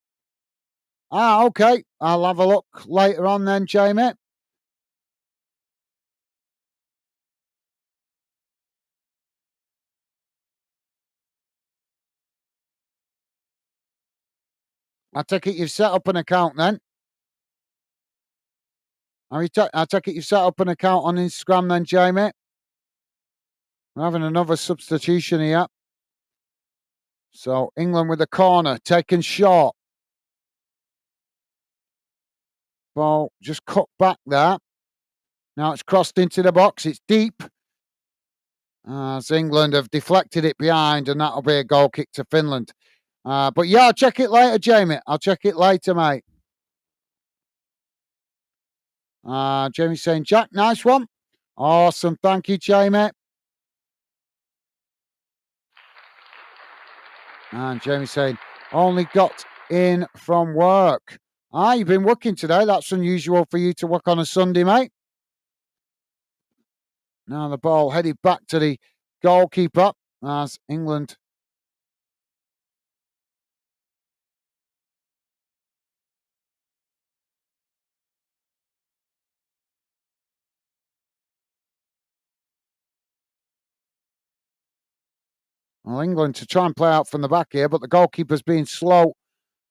Speaker 1: Okay. I'll have a look later on then, Jamie. I take it you've set up an account then. I take it you've set up an account on Instagram then, Jamie. We're having another substitution here. So England with the corner, taken short. Ball just cut back there. Now it's crossed into the box. It's deep. As England have deflected it behind, and that'll be a goal kick to Finland. But yeah, I'll check it later, Jamie. I'll check it later, mate. Jamie's saying, Jack, nice one. Awesome. Thank you, Jamie. And Jamie saying, only got in from work. You've been working today. That's unusual for you to work on a Sunday, mate. Now the ball headed back to the goalkeeper as England. Well, England to try and play out from the back here, but the goalkeeper's being slow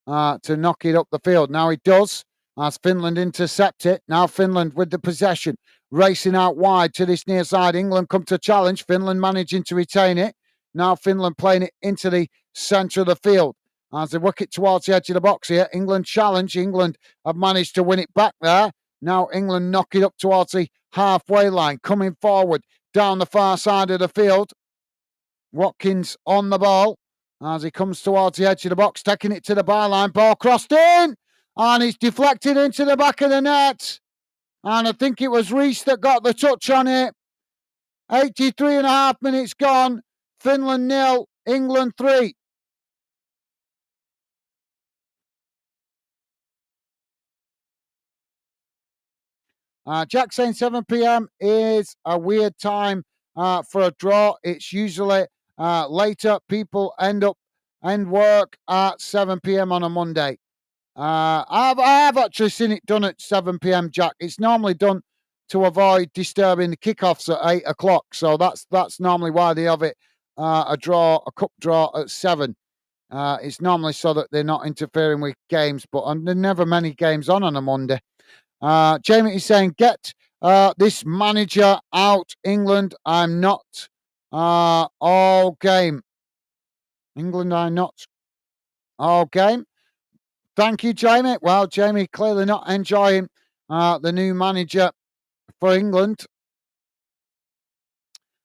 Speaker 1: to knock it up the field. Now he does as Finland intercept it. Now Finland with the possession, racing out wide to this near side. England come to challenge. Finland managing to retain it. Now Finland playing it into the centre of the field. As they work it towards the edge of the box here. England challenge. England have managed to win it back there. Now England knock it up towards the halfway line. Coming forward down the far side of the field. Watkins on the ball as he comes towards the edge of the box, taking it to the byline. Ball crossed in and it's deflected into the back of the net. And I think it was Reese that got the touch on it. 83 and a half minutes gone. Finland 0, England 3. Jack saying 7 p.m. is a weird time for a draw. It's usually later. People end work at 7 p.m. on a Monday. I have actually seen it done at 7 p.m. Jack. It's normally done to avoid disturbing the kickoffs at 8 o'clock. So that's normally why they have it a cup draw at 7. It's normally so that they're not interfering with games, but there are never many games on a Monday. Jamie is saying, get this manager out, England. I'm not all game. England, I'm not all game. Thank you, Jamie. Well, Jamie clearly not enjoying the new manager for England.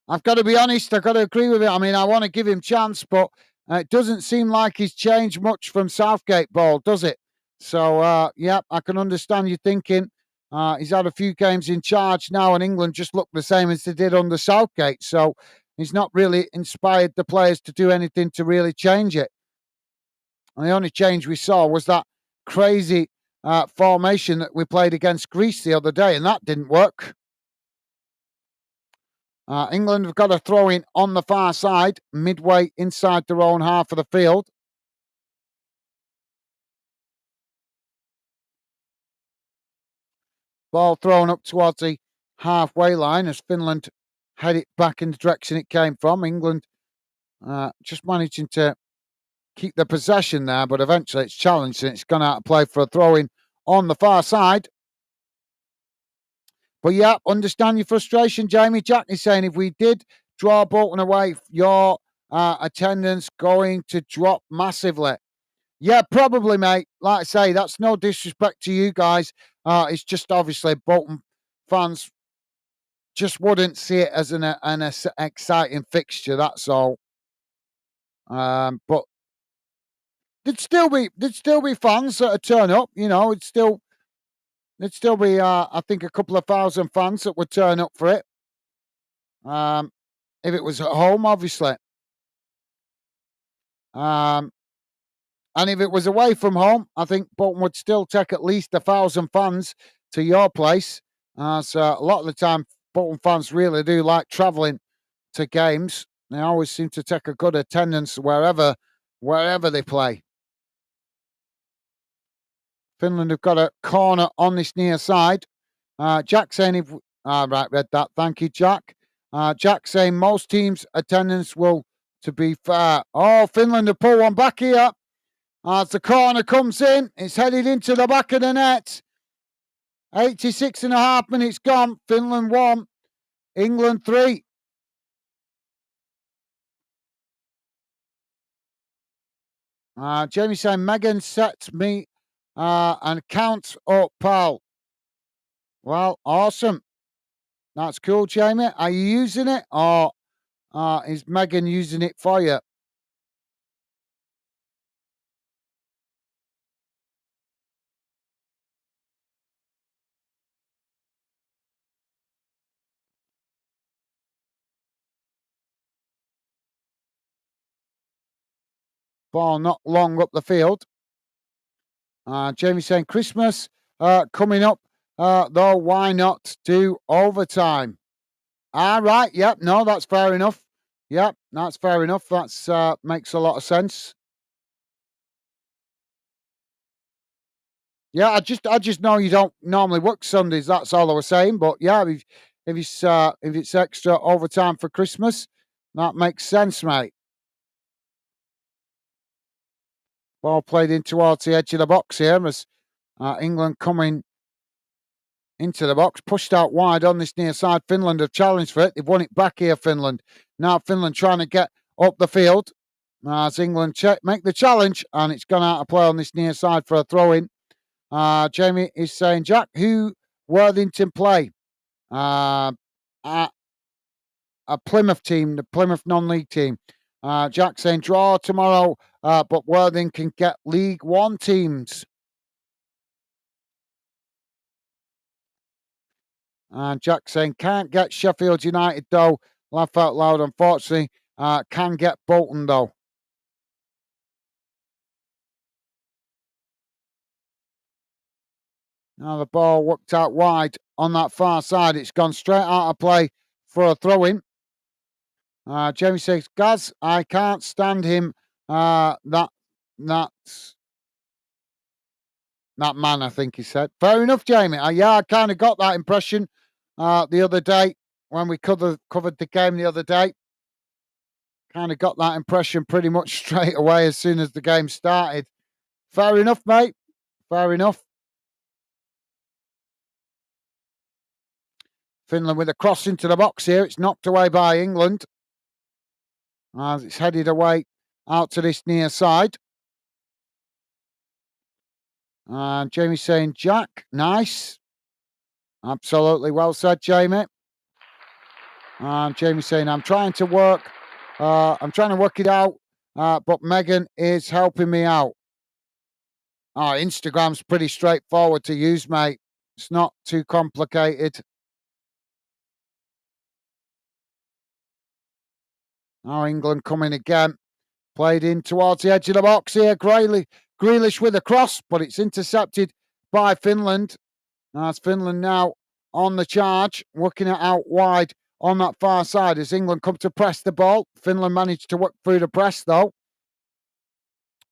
Speaker 1: I've got to be honest. I've got to agree with it. I mean, I want to give him chance, but it doesn't seem like he's changed much from Southgate ball, does it? So, yeah, I can understand you thinking he's had a few games in charge now, and England just look the same as they did under Southgate. So he's not really inspired the players to do anything to really change it. And the only change we saw was that crazy formation that we played against Greece the other day, and that didn't work. England have got a throw in on the far side, midway inside their own half of the field. Ball thrown up towards the halfway line as Finland head it back in the direction it came from. England just managing to keep the possession there, but eventually it's challenged and it's gone out of play for a throw-in on the far side. But yeah, understand your frustration, Jamie. Jack is saying if we did draw Bolton away, your attendance going to drop massively. Yeah, probably, mate. Like I say, that's no disrespect to you guys. It's just obviously Bolton fans just wouldn't see it as an exciting fixture. That's all. But there'd still be fans that would turn up. You know, there'd still be I think a couple of thousand fans that would turn up for it. If it was at home, obviously. And if it was away from home, I think Bolton would still take at least 1,000 fans to your place. So a lot of the time, Bolton fans really do like travelling to games. They always seem to take a good attendance wherever they play. Finland have got a corner on this near side. Jack saying if right, read that. Thank you, Jack. Jack saying most teams' attendance will, to be fair. Oh, Finland have pulled one back here. As the corner comes in, it's headed into the back of the net. 86.5 minutes gone. Finland 1, England 3. Jamie saying Megan sets me and counts up, pal. Well, awesome. That's cool, Jamie. Are you using it or is Megan using it for you? Ball not long up the field. Jamie saying Christmas coming up, though. Why not do overtime? Right. Yep. No, that's fair enough. Yep, that's fair enough. That's makes a lot of sense. Yeah, I just know you don't normally work Sundays. That's all I was saying. But yeah, if it's extra overtime for Christmas, that makes sense, mate. Ball played in towards the edge of the box here as England coming into the box, pushed out wide on this near side. Finland have challenged for it. They've won it back here, Finland. Now Finland trying to get up the field as England make the challenge, and it's gone out of play on this near side for a throw-in. Jamie is saying, Jack, who Worthington play? A Plymouth team, the Plymouth non-league team. Jack saying, draw tomorrow, but Worthing can get League One teams. And Jack saying, can't get Sheffield United, though. Laugh out loud, unfortunately. Can get Bolton, though. Now the ball worked out wide on that far side. It's gone straight out of play for a throw-in. Jamie says, Gaz, I can't stand him. That man, I think he said. Fair enough, Jamie. Yeah, I kind of got that impression the other day when we covered the game the other day. Kind of got that impression pretty much straight away as soon as the game started. Fair enough, mate. Fair enough. Finland with a cross into the box here. It's knocked away by England as it's headed away out to this near side. And Jamie saying, Jack, nice. Absolutely well said, Jamie. And Jamie saying, I'm trying to work it out, but Megan is helping me out. Instagram's pretty straightforward to use, mate. It's not too complicated. Now England coming again. Played in towards the edge of the box here. Grealish with a cross, but it's intercepted by Finland. That's Finland now on the charge, working it out wide on that far side as England come to press the ball. Finland managed to work through the press, though.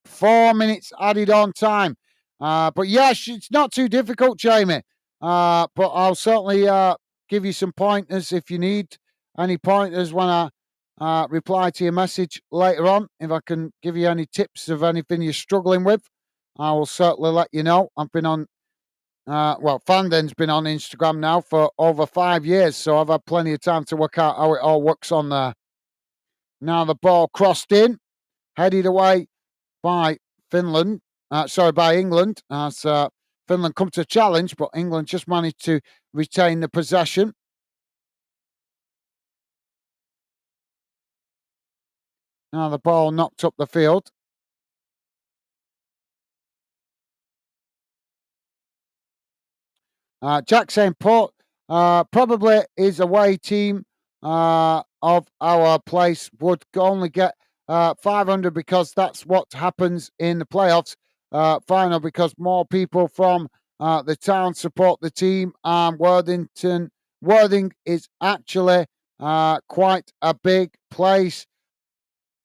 Speaker 1: 4 minutes added on time. But yes, it's not too difficult, Jamie. But I'll certainly give you some pointers if you need any pointers when reply to your message later on. If I can give you any tips of anything you're struggling with, I will certainly let you know. I've been on, Fanden's been on Instagram now for over 5 years, so I've had plenty of time to work out how it all works on there. Now the ball crossed in, headed away by Finland. By England. As Finland come to challenge, but England just managed to retain the possession. Now the ball knocked up the field. Jack saying Port probably is away team of our place would only get 500 because that's what happens in the playoffs final because more people from the town support the team. Worthing is actually quite a big place,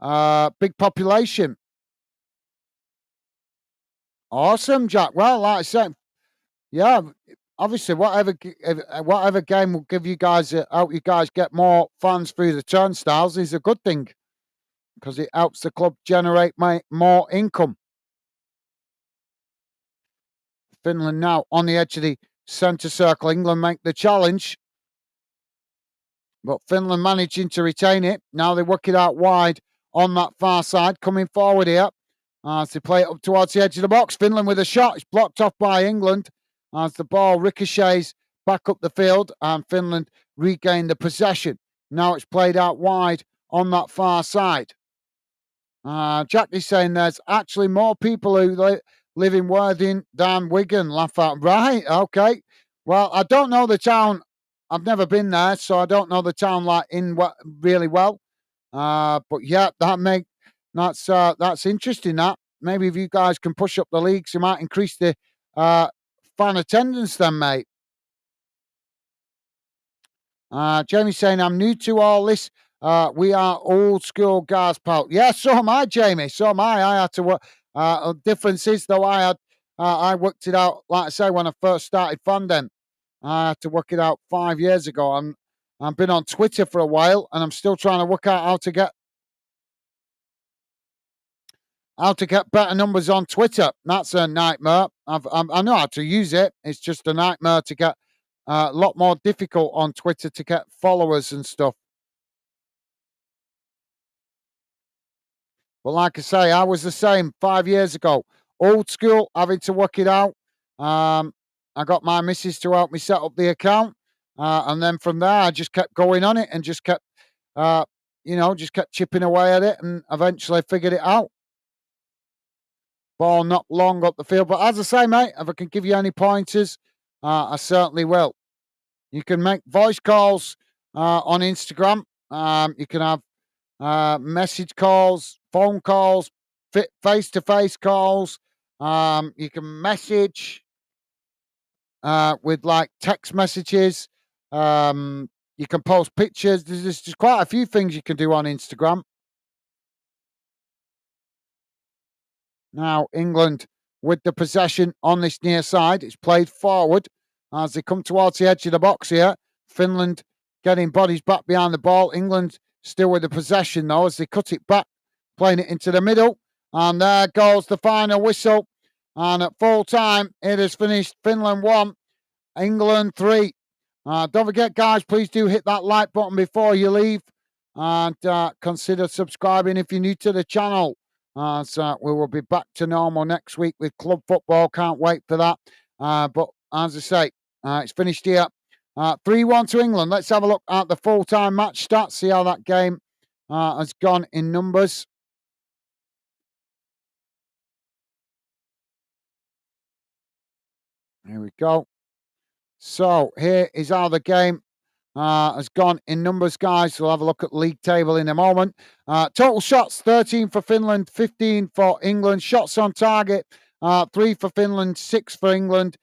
Speaker 1: big population. Awesome, Jack. Well, like I said, yeah, obviously, whatever game will give you guys help you guys get more fans through the turnstiles is a good thing because it helps the club generate more income. Finland now on the edge of the centre circle. England make the challenge, but Finland managing to retain it. Now they work it out wide on that far side, coming forward here as they play it up towards the edge of the box. Finland with a shot. It's blocked off by England as the ball ricochets back up the field and Finland regain the possession. Now it's played out wide on that far side. Jack is saying there's actually more people who live in Worthing than Wigan. Laugh out. Right, okay. Well, I don't know the town. I've never been there, so I don't know the town really well. But yeah, that's interesting. That maybe if you guys can push up the leagues, you might increase the fan attendance then, mate. Jamie saying, I'm new to all this. We are old school guys, pal. Yeah, so am I, Jamie. So am I. I had to work. Difference is, though, I worked it out, like I say, when I first started Fandom. I had to work it out 5 years ago. I've been on Twitter for a while, and I'm still trying to work out how to get better numbers on Twitter. That's a nightmare. I know how to use it. It's just a nightmare to get a lot more difficult on Twitter to get followers and stuff. But like I say, I was the same 5 years ago. Old school, having to work it out. I got my missus to help me set up the account. And then from there, I just kept going on it and just kept chipping away at it and eventually figured it out. Ball not long up the field. But as I say, mate, if I can give you any pointers, I certainly will. You can make voice calls on Instagram. You can have message calls, phone calls, face-to-face calls. You can message with like text messages. You can post pictures. There's just quite a few things you can do on Instagram. Now England with the possession on this near side. It's played forward as they come towards the edge of the box here. Finland getting bodies back behind the ball. England still with the possession though as they cut it back, playing it into the middle. And there goes the final whistle. And at full time, it has finished Finland 1, England 3. Don't forget, guys, please do hit that like button before you leave. And consider subscribing if you're new to the channel. So we will be back to normal next week with club football. Can't wait for that. But as I say, it's finished here. 3-1 to England. Let's have a look at the full-time match stats. See how that game has gone in numbers. Here we go. So here is how the game has gone in numbers, guys. We'll have a look at the league table in a moment. Total shots, 13 for Finland, 15 for England. Shots on target, 3 for Finland, 6 for England.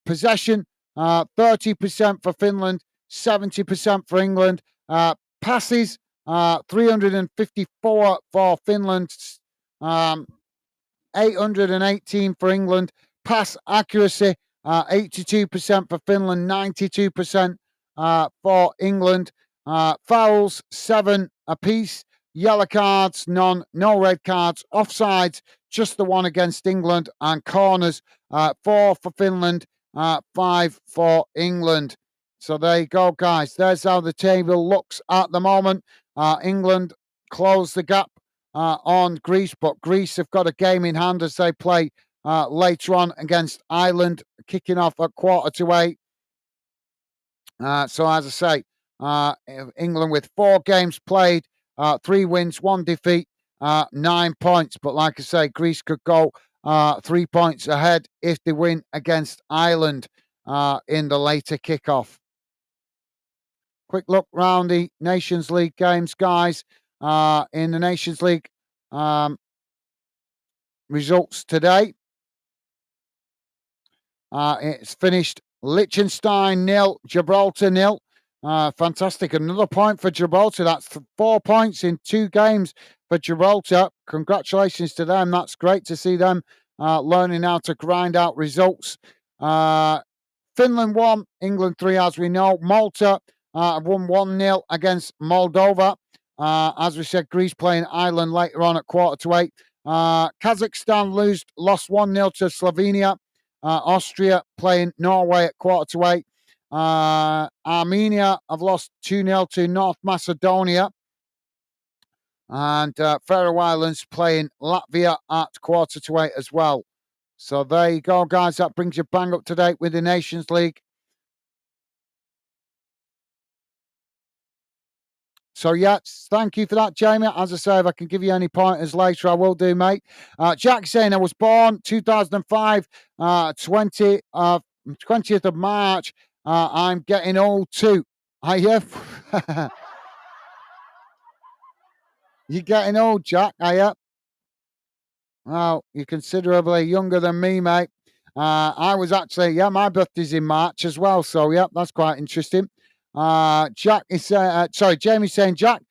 Speaker 1: Possession, 30% for Finland, 70% for England. Passes, 354 for Finland, 818 for England. Pass accuracy, 82% for Finland, 92% for England. Fouls, 7 apiece. Yellow cards, none. No red cards. Offsides, just the one against England. And corners, 4 for Finland, 5 for England. So there you go, guys. There's how the table looks at the moment. England closed the gap on Greece, but Greece have got a game in hand as they play later on against Ireland, kicking off at 7:45. So as I say, England with 4 games played, 3 wins, 1 defeat, 9 points. But like I say, Greece could go 3 points ahead if they win against Ireland in the later kickoff. Quick look round the Nations League games, guys. In the Nations League results today, it's finished Liechtenstein 0, Gibraltar 0. Fantastic. Another point for Gibraltar. That's 4 points in 2 games for Gibraltar. Congratulations to them. That's great to see them learning how to grind out results. Finland 1, England 3, as we know. Malta won 1-0 against Moldova. As we said, Greece playing Ireland later on at 7:45. Kazakhstan lost 1-0 to Slovenia. Austria playing Norway at 7:45. Armenia have lost 2-0 to North Macedonia. And Faroe Islands playing Latvia at 7:45 as well. So there you go, guys. That brings you bang up to date with the Nations League. So, yeah, thank you for that, Jamie. As I say, if I can give you any pointers later, I will do, mate. Jack saying I was born 2005, 20th of March. I'm getting old too. Are you? You're getting old, Jack, are you? Well, you're considerably younger than me, mate. I was actually, my birthday's in March as well. So, that's quite interesting. Jack is Jamie's saying, Jack,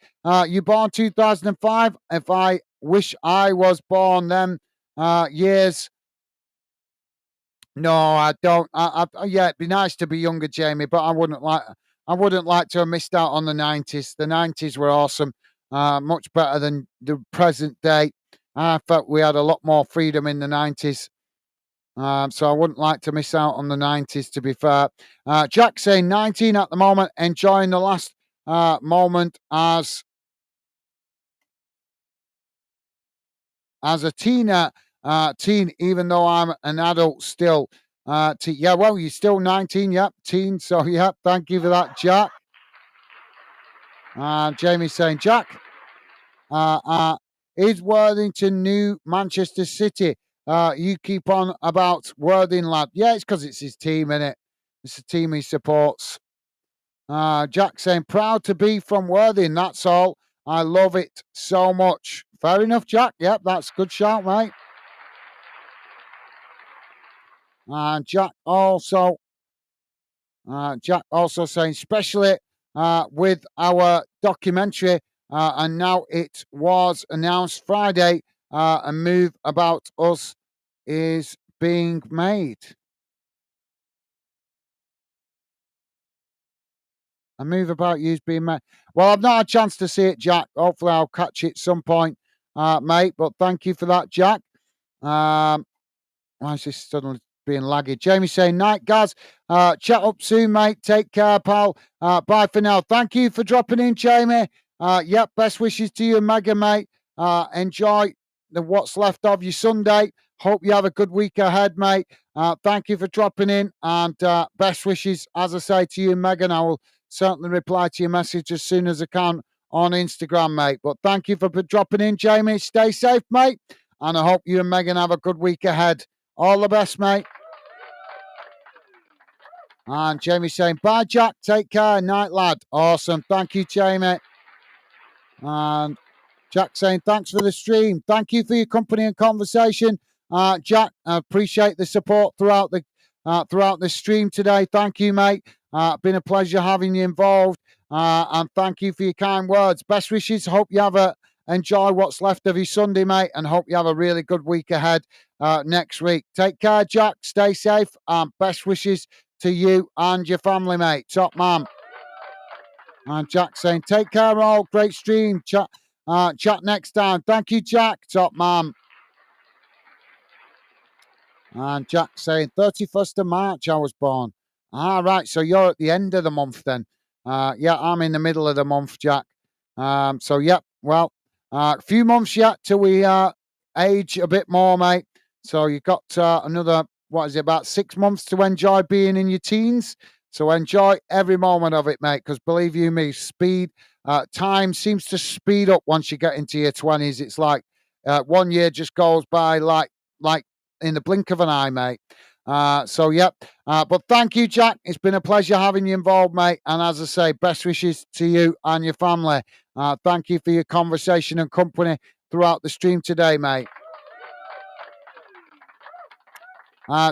Speaker 1: you born 2005. If I wish I was born them years. No, I don't. It'd be nice to be younger, Jamie, but I wouldn't like to have missed out on the 90s. The 90s were awesome. Much better than the present day. I felt we had a lot more freedom in the 90s. So I wouldn't like to miss out on the 90s, to be fair. Jack saying 19 at the moment, enjoying the last moment as a teen, even though I'm an adult still. Well, you're still 19, teen. So, thank you for that, Jack. Jamie saying, Jack, is Worthington new Manchester City? You keep on about Worthing, lad. Yeah, it's because it's his team, innit? It's the team he supports. Jack saying, proud to be from Worthing, that's all. I love it so much. Fair enough, Jack. Yep, that's a good shout, mate. And Jack also saying, especially with our documentary, and now it was announced Friday, a move about us is being made. A move about you is being made. Well, I've not had a chance to see it, Jack. Hopefully I'll catch it some point, mate. But thank you for that, Jack. Why is this suddenly being laggy? Jamie saying, night, guys. Chat up soon, mate. Take care, pal. Bye for now. Thank you for dropping in, Jamie. Best wishes to you and Megan, mate. Enjoy what's left of your Sunday. Hope you have a good week ahead, mate. Thank you for dropping in, and best wishes, as I say, to you and Megan. I will certainly reply to your message as soon as I can on Instagram, mate. But thank you for dropping in, Jamie. Stay safe, mate. And I hope you and Megan have a good week ahead. All the best, mate. And Jamie saying, bye, Jack. Take care. Night, lad. Awesome. Thank you, Jamie. And Jack saying, thanks for the stream. Thank you for your company and conversation. Jack, I appreciate the support throughout the stream today. Thank you, mate. Been a pleasure having you involved. And thank you for your kind words. Best wishes. Hope you enjoy what's left of your Sunday, mate, and hope you have a really good week ahead next week. Take care, Jack. Stay safe. Best wishes to you and your family, mate. Top man. And Jack saying, take care all. Great stream. Chat next time. Thank you, Jack. Top man. And Jack saying, 31st of March I was born. Right. So you're at the end of the month then. Yeah, I'm in the middle of the month, Jack. So, yeah, well, a few months yet till we age a bit more, mate. So you've got another, what is it, about 6 months to enjoy being in your teens. So enjoy every moment of it, mate, because believe you me, time seems to speed up once you get into your 20s. It's like 1 year just goes by like in the blink of an eye, mate. So, yep. But thank you, Jack. It's been a pleasure having you involved, mate. And as I say, best wishes to you and your family. Thank you for your conversation and company throughout the stream today, mate.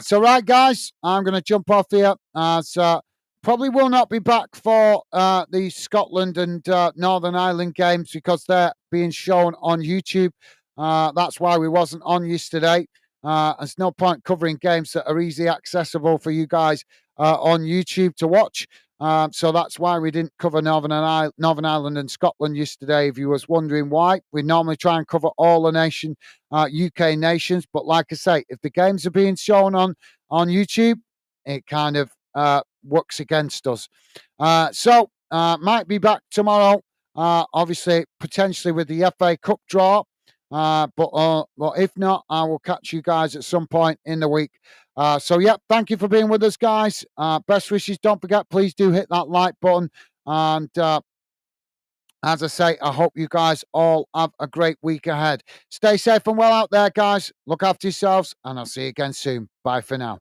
Speaker 1: So, right, guys, I'm going to jump off here. So probably will not be back for the Scotland and Northern Ireland games because they're being shown on YouTube. That's why we wasn't on yesterday. There's no point covering games that are easily accessible for you guys on YouTube to watch. So that's why we didn't cover Northern Ireland and Scotland yesterday. If you was wondering why, we normally try and cover all the UK nations. But like I say, if the games are being shown on YouTube, it kind of works against us. So might be back tomorrow. Obviously, potentially with the FA Cup draw. But if not, I will catch you guys at some point in the week. So, yeah, thank you for being with us, guys. Best wishes. Don't forget, please do hit that like button. And as I say, I hope you guys all have a great week ahead. Stay safe and well out there, guys. Look after yourselves, and I'll see you again soon. Bye for now.